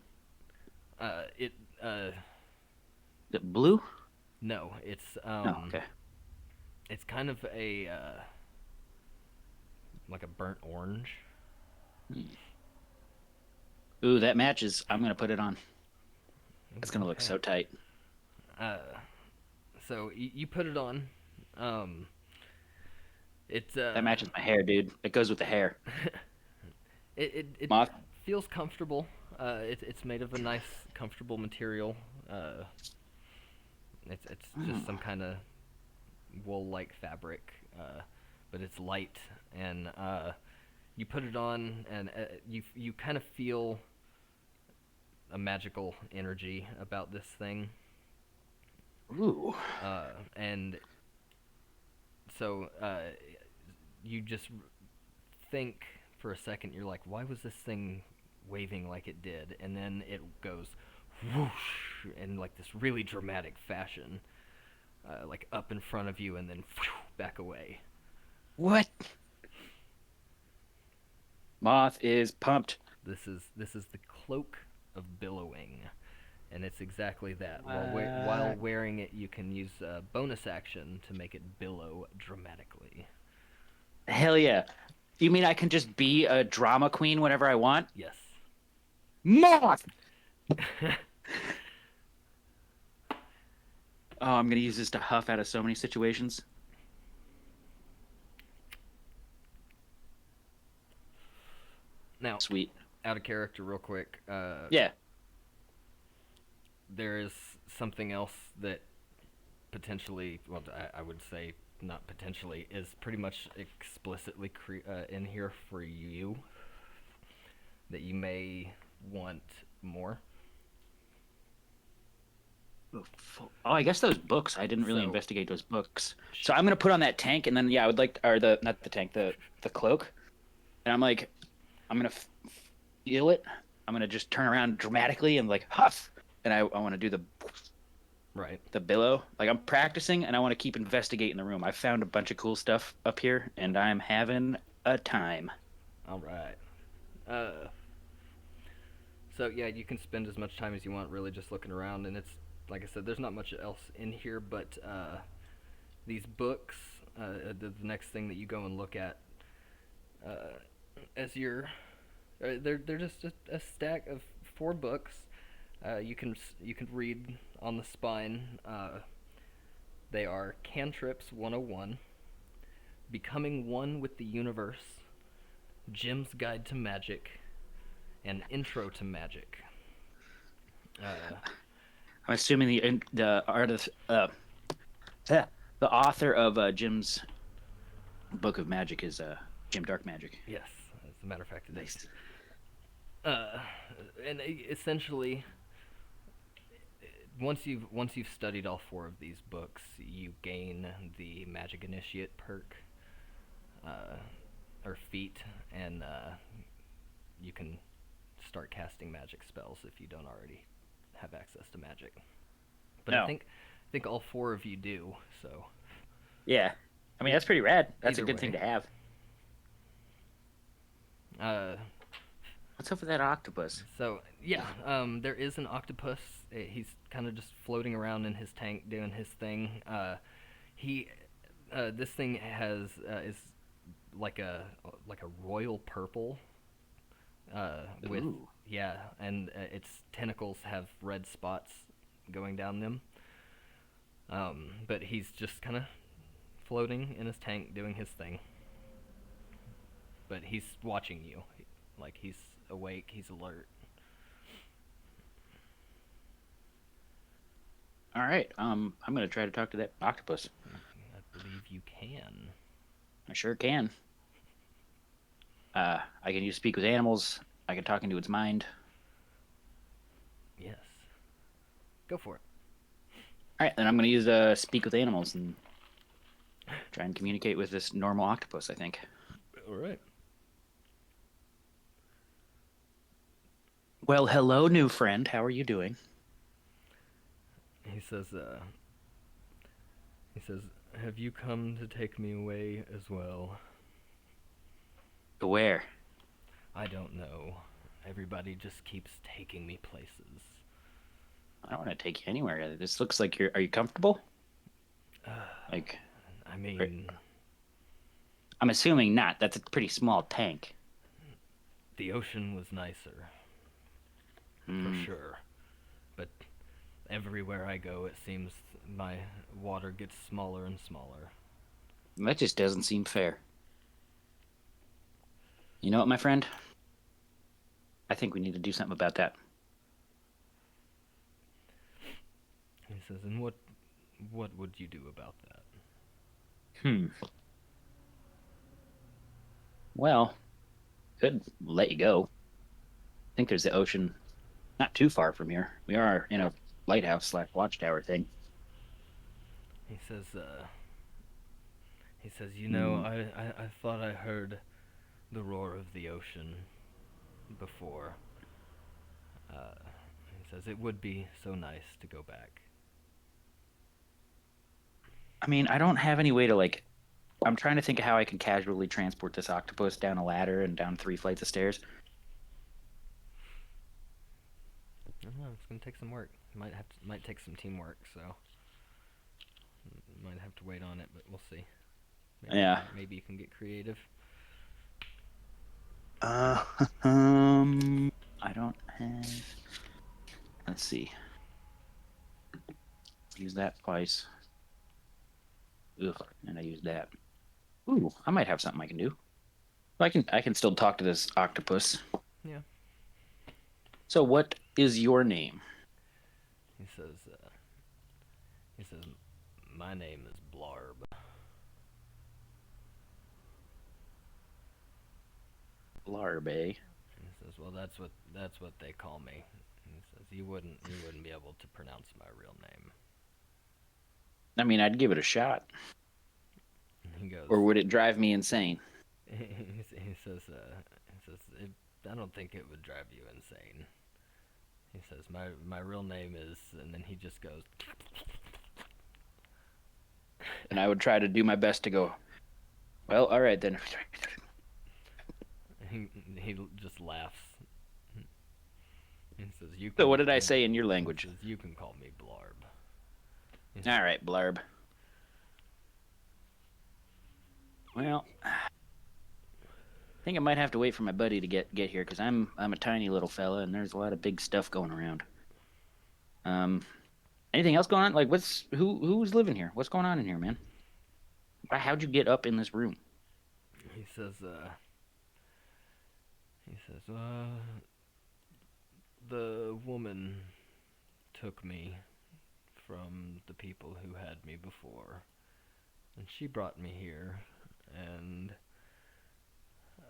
It Is it blue? no, it's Oh, okay. it's kind of a like a burnt orange. Ooh, that matches. I'm gonna put it on. It's gonna look Okay. so tight. So you put it on. It's That matches my hair, dude. It goes with the hair. it Moth? feels comfortable. It's made of a nice, comfortable material. It's just some kind of wool-like fabric, but it's light, and you put it on, and you kind of feel a magical energy about this thing. Ooh. And so you just think for a second, you're like, why was this thing waving like it did? And then it goes whoosh in like this really dramatic fashion, like up in front of you and then back away. What? Moth is pumped. This is the cloak of billowing, and it's exactly that. While wearing it, you can use a bonus action to make it billow dramatically. Hell yeah. You mean I can just be a drama queen whenever I want? Yes. Moth! Oh, I'm gonna use this to huff out of so many situations. Now, Sweet. out of character, real quick. Yeah. There is something else that potentially, well, I would say not potentially, is pretty much explicitly in here for you that you may want more. Oh, I guess those books. I didn't really So- investigate those books. So I'm gonna put on that tank, and then I would like, or the not the tank, the cloak, and I'm gonna feel it. I'm gonna just turn around dramatically and like huff, and I want to do Right. the billow. Like I'm practicing, and I want to keep investigating the room. I found a bunch of cool stuff up here, and I'm having a time. All right. So yeah, you can spend as much time as you want, really, just looking around, and it's like I said, there's not much else in here, but these books. The next thing that you go and look at, as you're, they're just a stack of 4 books. You can read on the spine. They are Cantrips 101, Becoming One with the Universe, Jim's Guide to Magic, and Intro to Magic. I'm assuming the artist, the author of Jim's Book of Magic is Jim Dark Magic. Yes, as a matter of fact, it is. Nice. And essentially, once you've studied all 4 of these books, you gain the Magic Initiate perk, or feat, and you can start casting magic spells if you don't already have access to magic. But No. I think all 4 of you do. So Yeah. I mean, that's pretty rad. That's Either a good way. thing to have. What's up with that octopus? So yeah, there is an octopus. He's kind of just floating around in his tank doing his thing. This thing is like a royal purple. With Ooh. yeah, and its tentacles have red spots going down them. But he's just kind of floating in his tank doing his thing. But he's watching you, like he's awake, he's alert. All right. I'm gonna try to talk to that octopus. I believe you can. I sure can. I can use speak with animals. I can talk into its mind. Yes. Go for it. All right, then I'm gonna use speak with animals and try and communicate with this normal octopus. I think. All right. Well, hello, new friend. How are you doing? He says, have you come to take me away as well? To where? I don't know. Everybody just keeps taking me places. I don't want to take you anywhere. This looks like you're. Are you comfortable? Like, I mean, I'm assuming not. That's a pretty small tank. the ocean was nicer, Hmm. for sure. But everywhere I go, it seems my water gets smaller and smaller. That just doesn't seem fair. You know what, my friend? I think we need to do something about that. He says, and what would you do about that? Well, could let you go. I think there's the ocean not too far from here. We are in a lighthouse / watchtower thing. He says, you know, I thought I heard the roar of the ocean before. He says it would be so nice to go back. I mean, I don't have any way to like. I'm trying to think of how I can casually transport this octopus down a ladder and down 3 flights of stairs. I don't know, it's gonna take some work. Might take some teamwork, so might have to wait on it, but we'll see. Yeah. Maybe you can get creative. I don't have. Let's see. Use that twice. Ugh, and I used that. Ooh, I might have something I can do. I can still talk to this octopus. Yeah. So, what is your name? He says, my name is Blarb. Larbe. He says, well, that's what they call me. He says, you wouldn't be able to pronounce my real name. I mean, I'd give it a shot. He goes, Or would it drive me insane? he says, I don't think it would drive you insane. He says, my real name is, and then he just goes. And I would try to do my best to go, well, all right then. He just laughs. He says, "You." So what did I say in your language? He says, you can call me Blarb. All right, Blarb. Well, I think I might have to wait for my buddy to get here because I'm a tiny little fella and there's a lot of big stuff going around. Anything else going on? Like, who's living here? What's going on in here, man? How'd you get up in this room? He says, the woman took me from the people who had me before, and she brought me here, and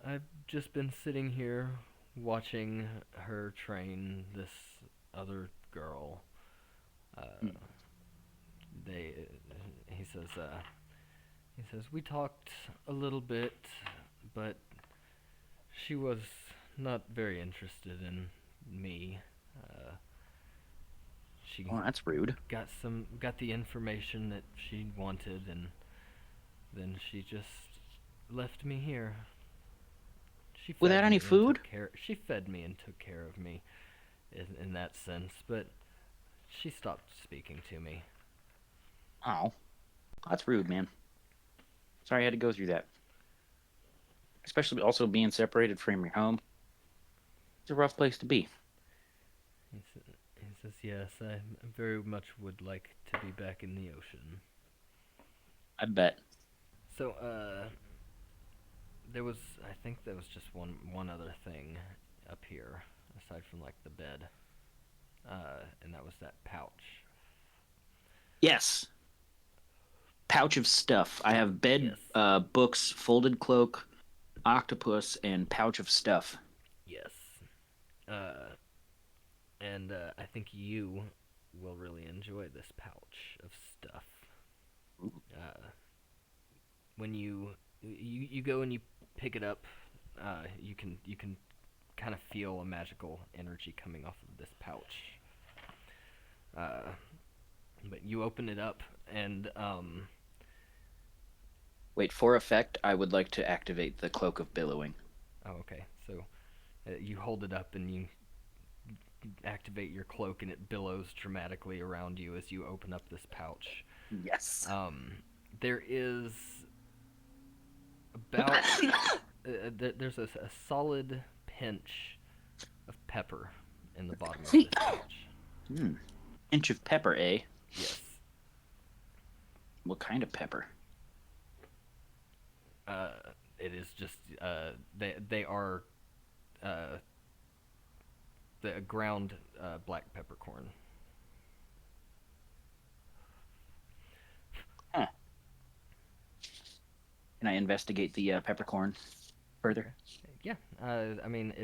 I've just been sitting here watching her train this other girl. He says we talked a little bit, but she was not very interested in me. She Oh, that's rude. got the information that she wanted, and then she just left me here. She fed Without me any and food? she fed me and took care of me, in that sense. But she stopped speaking to me. Oh, that's rude, man. Sorry I had to go through that. Especially also being separated from your home. It's a rough place to be. He says, yes, I very much would like to be back in the ocean. I bet. So, I think there was just one other thing up here, aside from, like, the bed. And that was that pouch. Yes. Pouch of stuff. I have bed, Yes. books, folded cloak, octopus, and pouch of stuff. Yes. And I think you will really enjoy this pouch of stuff. When you go and you pick it up, you can kind of feel a magical energy coming off of this pouch. But you open it up and Wait, for effect, I would like to activate the Cloak of Billowing. oh, okay. So you hold it up and you activate your cloak, and it billows dramatically around you as you open up this pouch. Yes. There is about there's a solid pinch of pepper in the bottom of this pouch. Inch of pepper, eh? Yes. What kind of pepper? It is just they are the ground black peppercorn. Huh. Can I investigate the peppercorn further? Yeah. I mean,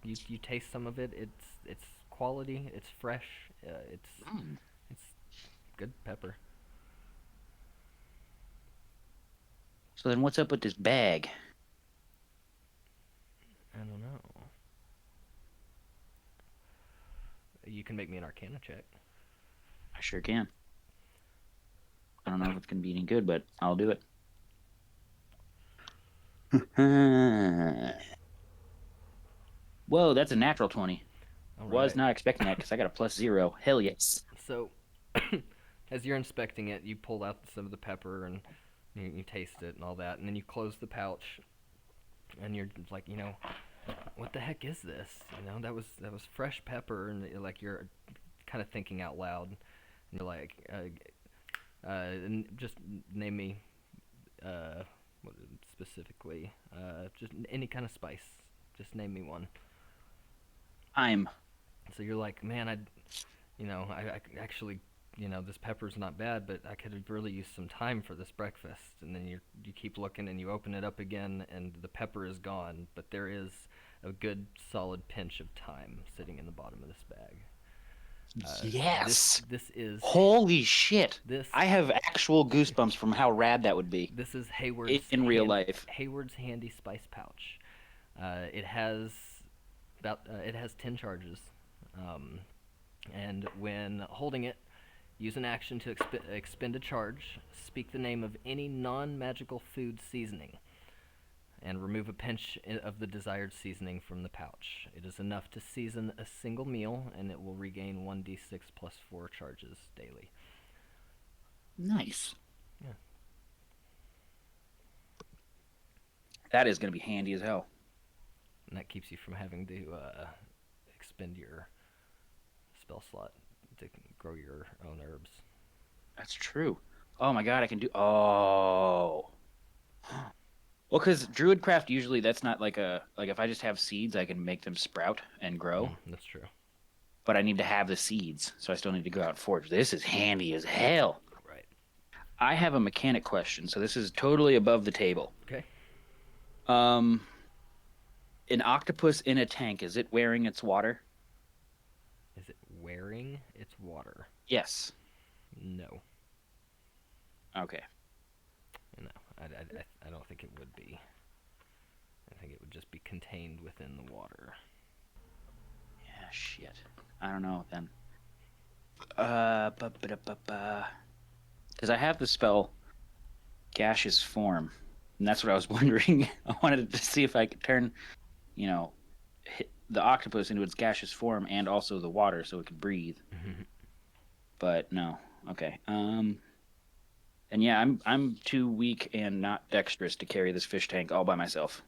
you taste some of it. It's quality. It's fresh. It's good pepper. So then what's up with this bag? I don't know. You can make me an Arcana check. I sure can. I don't know if it's going to be any good, but I'll do it. Whoa, that's a natural 20. All Was right. not expecting that because I got a +0. Hell yes. So, as you're inspecting it, you pull out some of the pepper and you taste it and all that, and then you close the pouch, and you're like, what the heck is this? You know, that was fresh pepper, and like you're kind of thinking out loud, and you're like, just name me, what specifically, just any kind of spice. Just name me one. I'm. So you're like, man, I actually, this pepper's not bad, but I could have really used some thyme for this breakfast. And then you keep looking, and you open it up again, and the pepper is gone, but there is a good solid pinch of thyme sitting in the bottom of this bag. Yes. This is Holy shit. this I have actual goosebumps from how rad that would be. this is Hayward's In real life. Hayward's handy spice pouch. It has 10 charges, and when holding it, use an action to expend a charge. Speak the name of any non-magical food seasoning, and remove a pinch of the desired seasoning from the pouch. It is enough to season a single meal, and it will regain 1d6 plus 4 charges daily. Nice. Yeah. That is going to be handy as hell. And that keeps you from having to expend your spell slot to grow your own herbs. That's true. Oh my god, I can do... Oh. Well, because Druidcraft, usually that's not like a... Like, if I just have seeds, I can make them sprout and grow. That's true. But I need to have the seeds, so I still need to go out and forge. This is handy as hell. Right. I have a mechanic question, so this is totally above the table. Okay. An octopus in a tank, is it wearing its water? Is it wearing its water? Yes. No. Okay. No. I don't think it would be. I think it would just be contained within the water. Yeah, shit. I don't know then. Because I have the spell Gaseous Form, and that's what I was wondering. I wanted to see if I could turn, the octopus into its gaseous form and also the water so it could breathe. But no. Okay. And yeah, I'm too weak and not dexterous to carry this fish tank all by myself.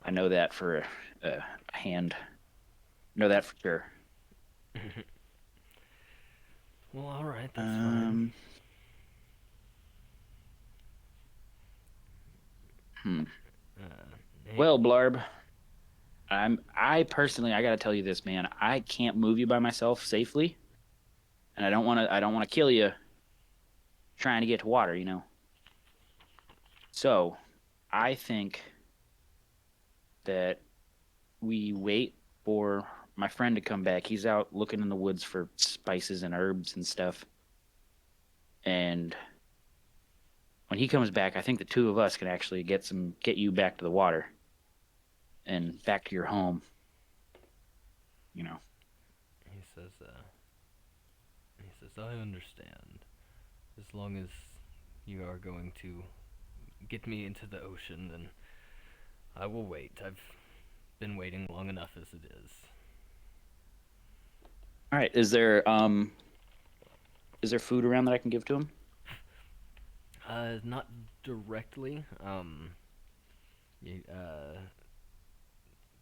I know that for a hand. Know that for sure. Well, all right, that's fine. Well, Blarb, I personally, I gotta tell you this, man. I can't move you by myself safely, and I don't want to kill you trying to get to water, So, I think that we wait for my friend to come back. He's out looking in the woods for spices and herbs and stuff. And when he comes back, I think the two of us can actually get you back to the water and back to your home. He says, I understand. As long as you are going to get me into the ocean, then I will wait. I've been waiting long enough as it is. All right. Is there food around that I can give to him? Not directly.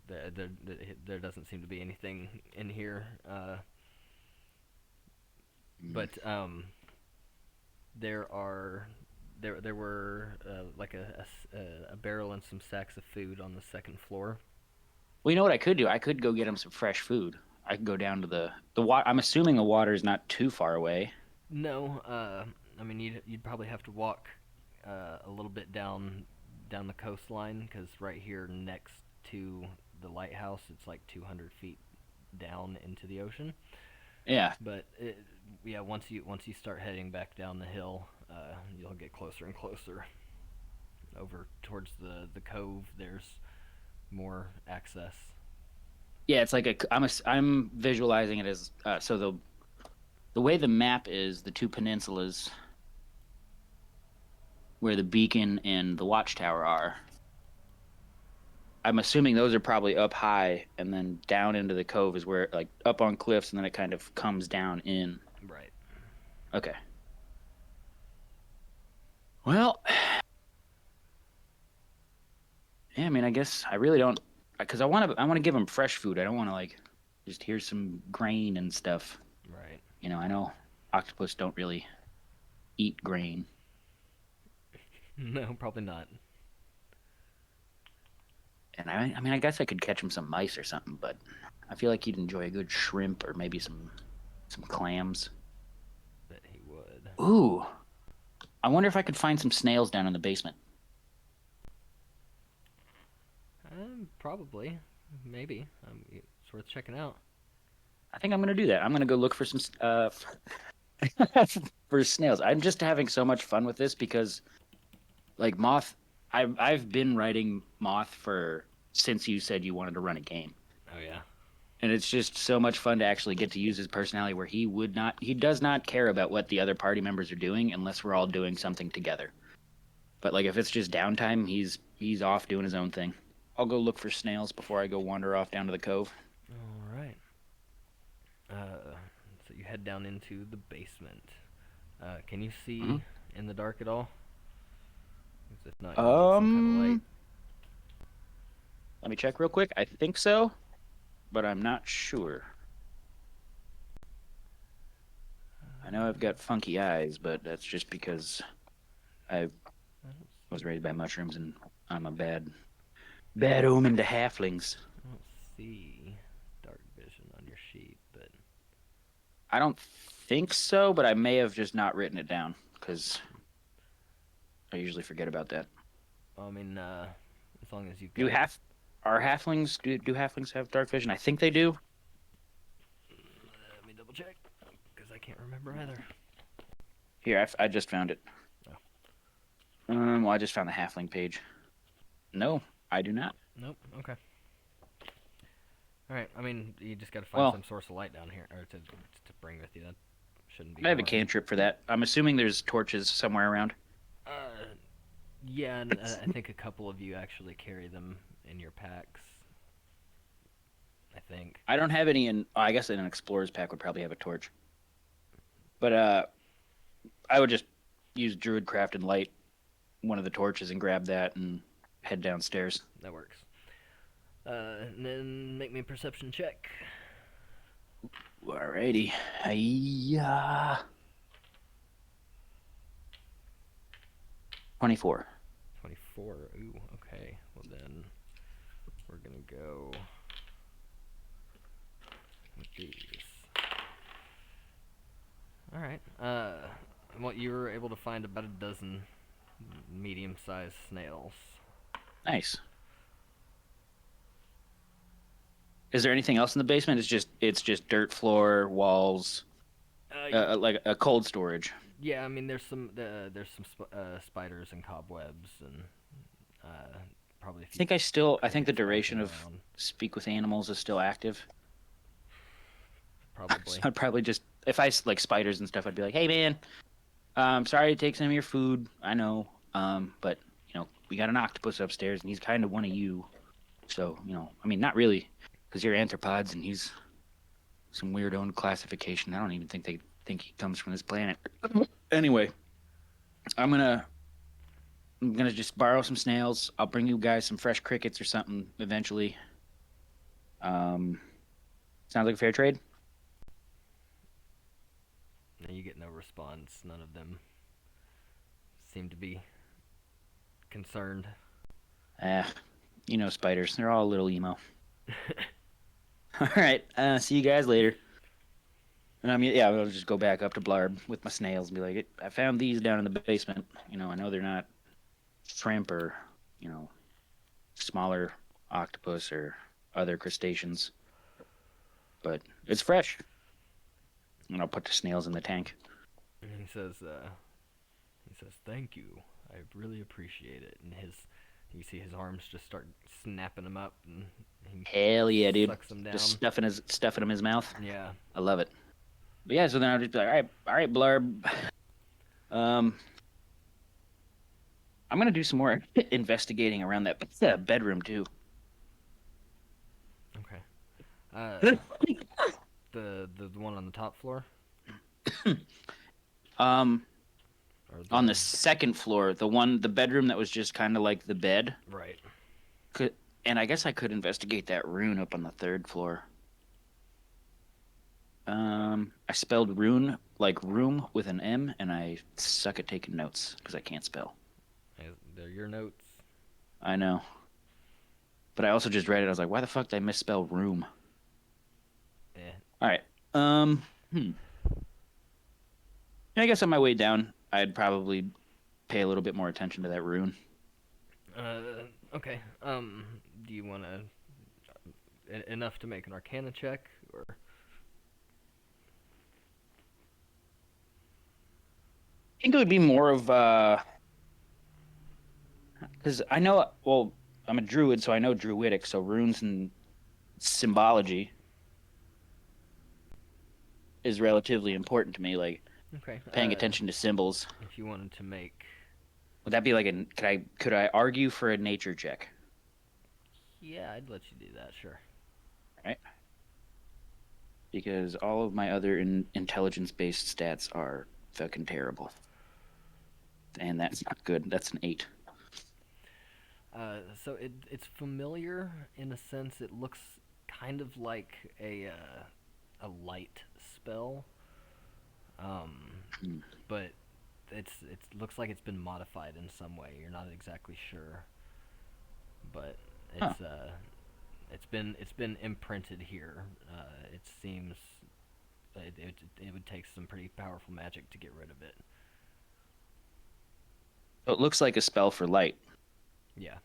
There doesn't seem to be anything in here. But there were like a barrel and some sacks of food on the second floor. Well, you know what I could do? I could go get him some fresh food. I could go down to the water. I'm assuming the water is not too far away. No, I mean you'd probably have to walk a little bit down the coastline, because right here next to the lighthouse, it's like 200 feet down into the ocean. Yeah. But once you start heading back down the hill, you'll get closer and closer. Over towards the cove, there's more access. Yeah, it's like I'm visualizing it as so the way the map is, the two peninsulas where the beacon and the watchtower are. I'm assuming those are probably up high, and then down into the cove is where, like, up on cliffs, and then it kind of comes down in. Right. Okay. Well, yeah, I mean, I guess I really don't because I want to give them fresh food. I don't want to like just here's some grain and stuff. Right. You know, I know octopus don't really eat grain. No, probably not. And I mean, I guess I could catch him some mice or something, but I feel like he'd enjoy a good shrimp or maybe some clams. Bet he would. Ooh, I wonder if I could find some snails down in the basement. Probably. Maybe. It's worth checking out. I think I'm gonna do that. I'm gonna go look for some for snails. I'm just having so much fun with this because, like Moth, I've been writing Moth since you said you wanted to run a game. Oh yeah. And it's just so much fun to actually get to use his personality where he does not care about what the other party members are doing unless we're all doing something together. But like if it's just downtime, he's off doing his own thing. I'll go look for snails before I go wander off down to the cove. All right. So you head down into the basement. Can you see in the dark at all? 'Cause if not, you need some kind of light. Let me check real quick. I think so, but I'm not sure. I know I've got funky eyes, but that's just because I was raised by mushrooms and I'm a bad omen to halflings. I don't see dark vision on your sheet, but I don't think so, but I may have just not written it down because I usually forget about that. I mean, as long as you Do halflings have dark vision? I think they do. Let me double check because I can't remember either. Here, I just found it. Oh. Well, I just found the halfling page. No, I do not. Nope. Okay. All right. I mean, you just got to find some source of light down here, or to bring with you. That shouldn't be. I have a hard. cantrip for that. I'm assuming there's torches somewhere around. Yeah, and I think a couple of you actually carry them in your packs. I think. I don't have any in. I guess in an explorer's pack would probably have a torch. But I would just use Druid craft and light one of the torches and grab that and head downstairs. That works. And then make me a perception check. Alrighty. Hiya. 24. 24. Ooh, okay. Well then, we're gonna go with these. All right. What you were able to find about a dozen medium-sized snails. Nice. Is there anything else in the basement? It's just dirt floor, walls, like a cold storage. Yeah, I mean there's some spiders and cobwebs and probably. I think the duration of speak with animals is still active. Probably. So I'd probably just if I like spiders and stuff, I'd be like, hey man, sorry to take some of your food. I know, but you know we got an octopus upstairs and he's kind of one of you. So you know, I mean not really. Because you're anthropods and he's some weirdo classification. I don't even think they think he comes from this planet. Anyway, I'm gonna just borrow some snails. I'll bring you guys some fresh crickets or something eventually. Sounds like a fair trade. And you get no response. None of them seem to be concerned. You know spiders. They're all a little emo. All right. See you guys later. And I'll just go back up to Blarb with my snails and be like, I found these down in the basement. You know, I know they're not shrimp or, you know, smaller octopus or other crustaceans, but it's fresh. And I'll put the snails in the tank. And he says, thank you. I really appreciate it. And you see his arms just start snapping him up, and he hell yeah, dude! sucks him down. Just stuffing him in his mouth. Yeah. I love it. But yeah, so then I'll just be like, all right, Blarb. I'm gonna do some more investigating around that bedroom too. Okay. The one on the top floor. On the second floor, the bedroom that was just kind of like the bed. Right. And I guess I could investigate that rune up on the 3rd floor. I spelled rune like room with an M, and I suck at taking notes because I can't spell. They're your notes. I know. But I also just read it. I was like, why the fuck did I misspell room? Eh. All right. I guess on my way down, I'd probably pay a little bit more attention to that rune. Okay. Do you want to enough to make an Arcana check, or? I think it would be more of because I know. Well, I'm a druid, so I know druidic. So runes and symbology is relatively important to me. Like Okay. paying attention to symbols. If you wanted to make. Would that be like could I argue for a nature check? Yeah, I'd let you do that. Sure. Right. Because all of my other intelligence-based stats are fucking terrible. And that's not good. That's an 8. So it's familiar in a sense. It looks kind of like a light spell, Hmm. but it looks like it's been modified in some way. You're not exactly sure, but Huh. it's been imprinted here. It seems it would take some pretty powerful magic to get rid of it. So it looks like a spell for light. Yeah.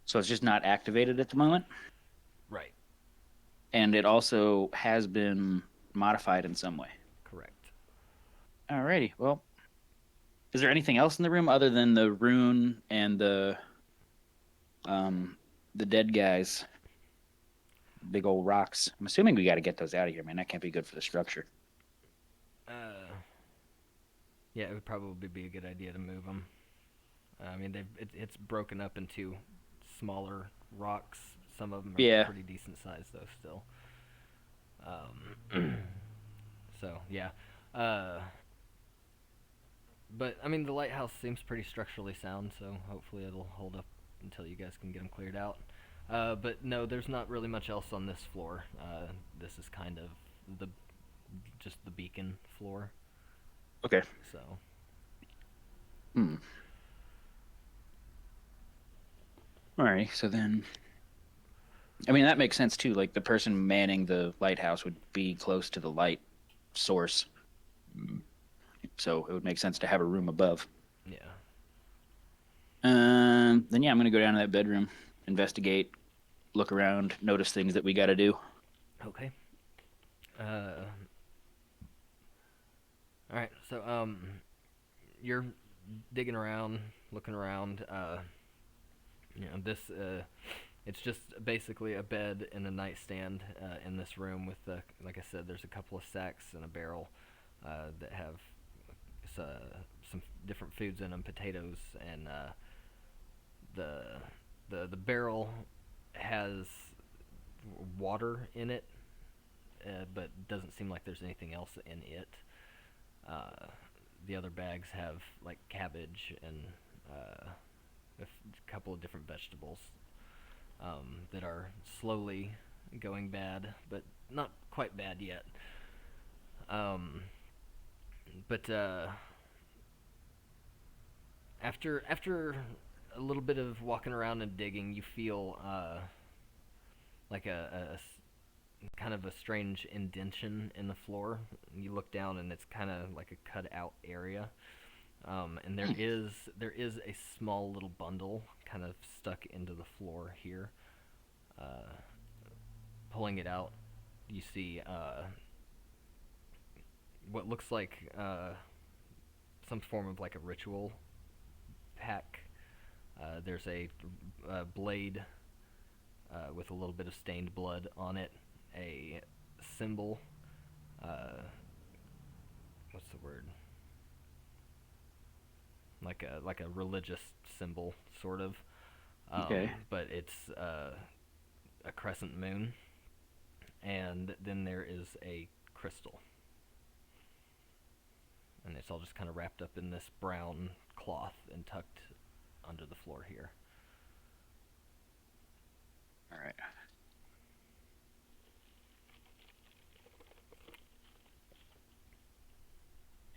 So it's just not activated at the moment. Right. And it also has been modified in some way. Correct. Alrighty. Well, is there anything else in the room other than the rune and the dead guys? Big old rocks. I'm assuming we got to get those out of here, man. That can't be good for the structure. Yeah, it would probably be a good idea to move them. I mean, it's broken up into smaller rocks. Some of them are pretty decent size, though, still. So, yeah. But, I mean, the lighthouse seems pretty structurally sound, so hopefully it'll hold up until you guys can get them cleared out. But, no, there's not really much else on this floor. This is kind of just the beacon floor. Okay. So. Alrighty, so then... I mean, that makes sense, too. Like, the person manning the lighthouse would be close to the light source. So it would make sense to have a room above. Yeah. Then, yeah, I'm going to go down to that bedroom, investigate, look around, notice things that we got to do. Okay. Alright, so, you're digging around, looking around, this, it's just basically a bed and a nightstand, in this room with, like I said, there's a couple of sacks and a barrel, that have, some different foods in them, potatoes, and, the barrel has water in it, but doesn't seem like there's anything else in it. The other bags have like cabbage and a couple of different vegetables that are slowly going bad, but not quite bad yet. But after a little bit of walking around and digging, you feel like a kind of a strange indentation in the floor. You look down and it's kind of like a cut out area, and there is a small little bundle kind of stuck into the floor here. Pulling it out, you see what looks like some form of like a ritual pack. There's a blade with a little bit of stained blood on it, a symbol, what's the word? Like a religious symbol, sort of. Okay. But it's a crescent moon, and then there is a crystal, and it's all just kind of wrapped up in this brown cloth and tucked under the floor here.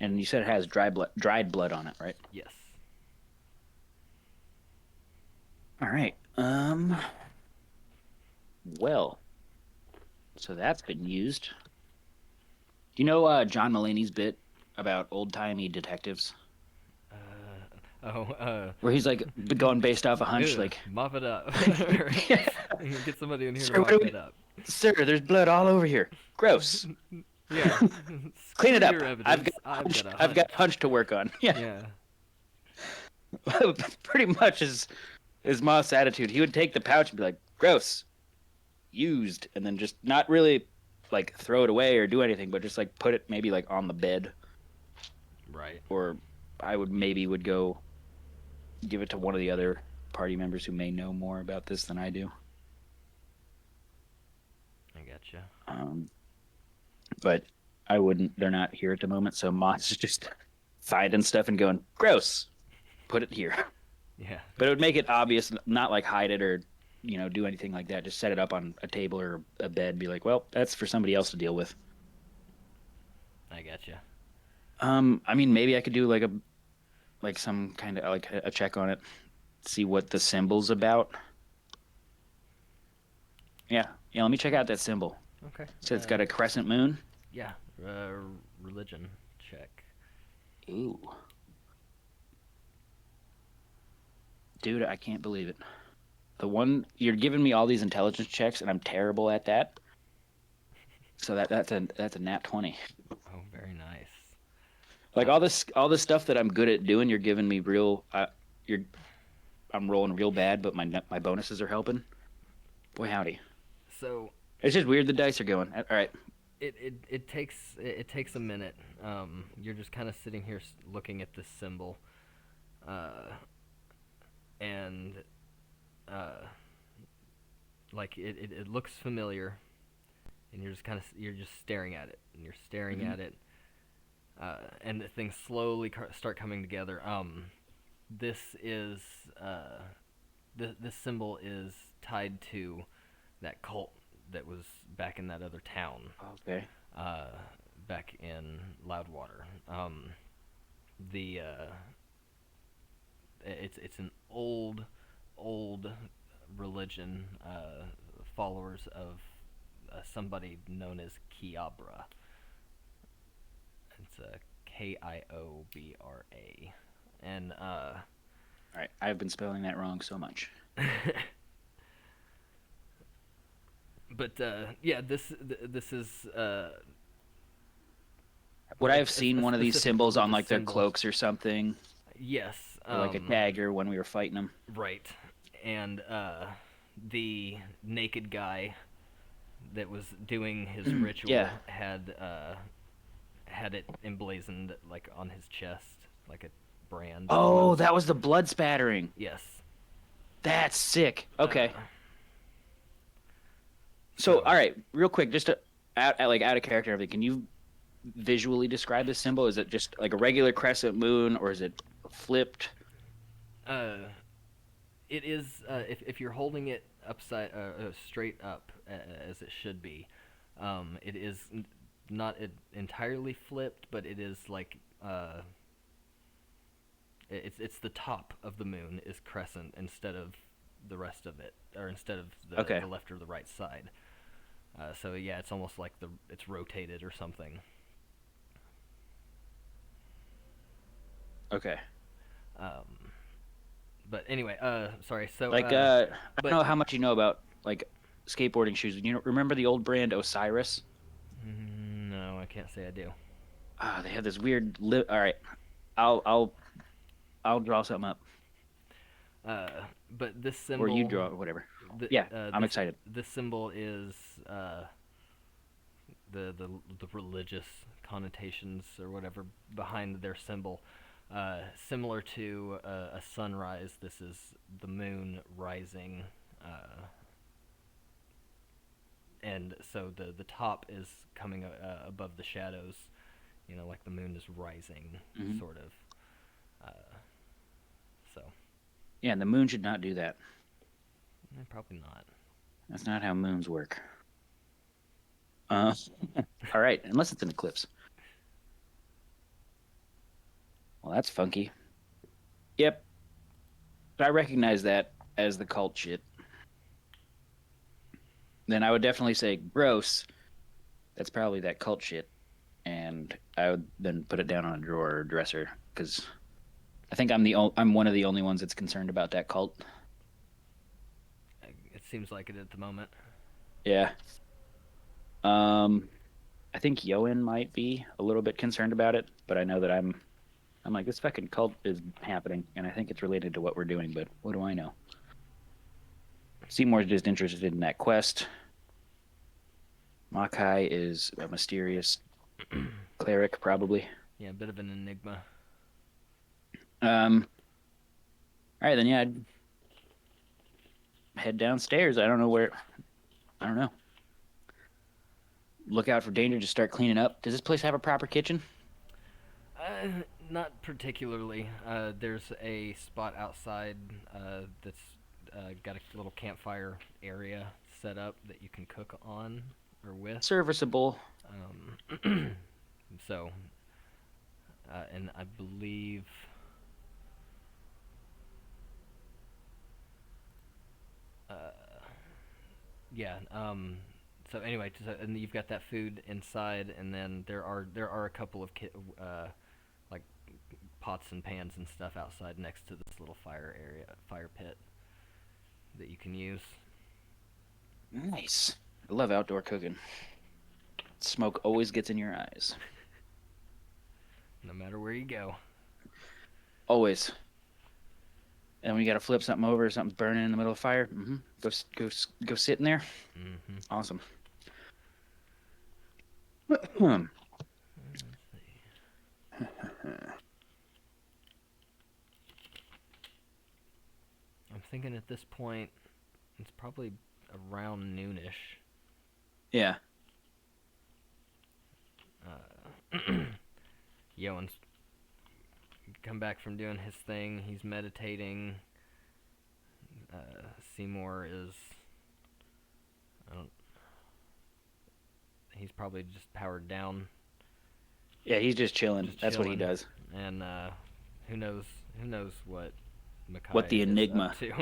And you said it has dried blood on it, right? Yes. All right. Well, so that's been used. Do you know John Mulaney's bit about old-timey detectives? Where he's like going based off a hunch, ew, like, mop it up. yeah, Get somebody in here Sir, to what mop do we- it up. sir, there's blood all over here. Gross. Yeah. Clean it Screw up. your I've evidence. got a I've got hunch. hunch to work on. Yeah. Yeah. Pretty much is Moth's attitude. He would take the pouch and be like, gross, used, and then just not really like throw it away or do anything, but just like put it maybe like on the bed. Right. Or I would go give it to one of the other party members who may know more about this than I do. I gotcha. But I wouldn't. They're not here at the moment, so Moth's just finding stuff and going, gross, put it here. Yeah. But it would make it obvious, not like hide it or, do anything like that. Just set it up on a table or a bed. Be like, well, that's for somebody else to deal with. I gotcha. I mean, maybe I could do like some kind of like a check on it, see what the symbol's about. Yeah. Let me check out that symbol. Okay. So it's got a crescent moon. Yeah. Religion check. Ooh. Dude, I can't believe it. The one you're giving me all these intelligence checks, and I'm terrible at that. So that's a nat 20. Oh, very nice. Like all this stuff that I'm good at doing, you're giving me real. I'm rolling real bad, but my bonuses are helping. Boy, howdy. So It's just weird the dice are going. All right. it takes a minute. You're just kind of sitting here looking at this symbol, and like it looks familiar, and you're just staring at it, and you're staring at it, and the things slowly start coming together. This is this symbol is tied to that cult that was back in that other town. Okay. Back in Loudwater. It's an old religion, followers of somebody known as Kiobra. It's a Kiobra, and All right. I've been spelling that wrong so much. but yeah, this is Would I have a seen one of these specific symbols on religious like their symbol. cloaks or something, Yes, or like a dagger when we were fighting them? right, and the naked guy that was doing his ritual Yeah. had it emblazoned like on his chest, like a brand. Oh, almost. that was the blood spattering. Yes. That's sick. Okay. Uh, So, all right, real quick, just out of character, and everything. Can you visually describe this symbol? Is it just like a regular crescent moon, or is it flipped? It is if you're holding it upside straight up as it should be. It is not entirely flipped, but it is like it's the top of the moon is crescent instead of the rest of it, or instead of Okay. the left or the right side. So yeah, it's almost like it's rotated or something. Okay. But anyway, sorry. So I but- don't know how much you know about like skateboarding shoes. Remember the old brand Osiris? No, I can't say I do. They have this weird. All right, I'll draw something up, But this symbol. or you draw, or whatever. Yeah, I'm excited. This symbol is the religious connotations or whatever behind their symbol. Similar to a sunrise, this is the moon rising, and so the top is coming above the shadows, like the moon is rising, Mhm. sort of. So, Yeah, and the moon should not do that. probably not. That's not how moons work. All right, unless it's an eclipse. Well, that's funky. Yep. But I recognize that as the cult shit. Then I would definitely say gross. That's probably that cult shit. And I would then put it down on a drawer or dresser because I think I'm one of the only ones that's concerned about that cult. It seems like it at the moment. Yeah. I think Yoin might be a little bit concerned about it, but I know that I'm like, this fucking cult is happening, and I think it's related to what we're doing, but what do I know? Seymour's just interested in that quest. McKai is a mysterious cleric, probably. Yeah, a bit of an enigma. All right, then, yeah, I'd head downstairs. I don't know. Look out for danger, just start cleaning up. Does this place have a proper kitchen? Not particularly. There's a spot outside that's got a little campfire area set up that you can cook on or with. Serviceable. So, and I believe. Yeah. So anyway, and you've got that food inside, and then there are a couple of like pots and pans and stuff outside next to this little fire pit that you can use. Nice. I love outdoor cooking. Smoke always gets in your eyes. No matter where you go. Always. And when you got to flip something over, something's burning in the middle of the fire, go sit in there. Mm-hmm. Awesome. Let's see. I'm thinking at this point, it's probably around noonish. Yeah. Yoin's come back from doing his thing. He's meditating. Seymoure is. He's probably just powered down. Yeah, he's just chilling. That's what he chilling. does. And who knows what McKai What the is enigma. up to.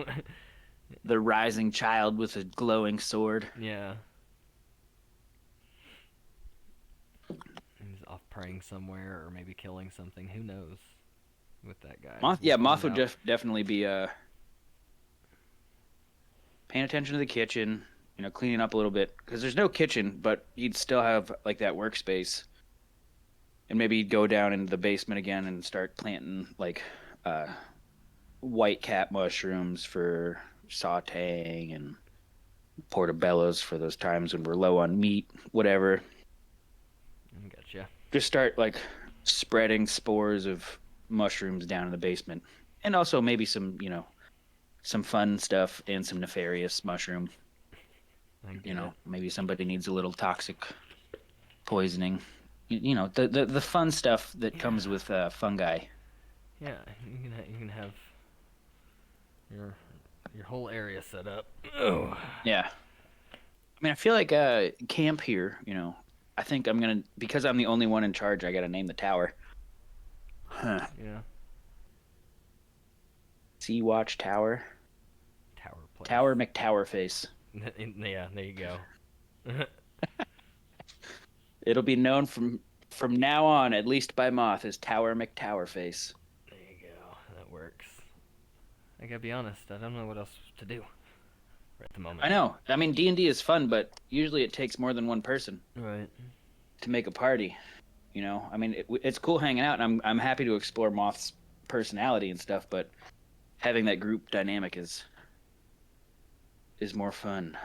The rising child with a glowing sword. Yeah. He's off praying somewhere or maybe killing something. Who knows with that guy. Moth would definitely be paying attention to the kitchen, cleaning up a little bit. Because there's no kitchen, but you'd still have like that workspace. And maybe you'd go down into the basement again and start planting like white cat mushrooms for sauteing and portobellos for those times when we're low on meat, whatever. Gotcha. Just start like spreading spores of mushrooms down in the basement. And also maybe some fun stuff and some nefarious mushroom. Maybe somebody needs a little toxic poisoning. The fun stuff that comes with fungi. Yeah, you can have your whole area set up. Oh. Yeah. I mean, I feel like camp here, I think I'm going to, because I'm the only one in charge, I got to name the tower. Huh. Yeah. Seawatch Tower. Place. Tower McTowerface. Yeah, there you go. It'll be known from now on, at least by Moth, as Tower McTowerface. There you go. That works. I gotta be honest, I don't know what else to do right at the moment. I know. I mean, D&D is fun, but usually it takes more than one person Right. to make a party. I mean, it's cool hanging out, and I'm happy to explore Moth's personality and stuff, but having that group dynamic is more fun.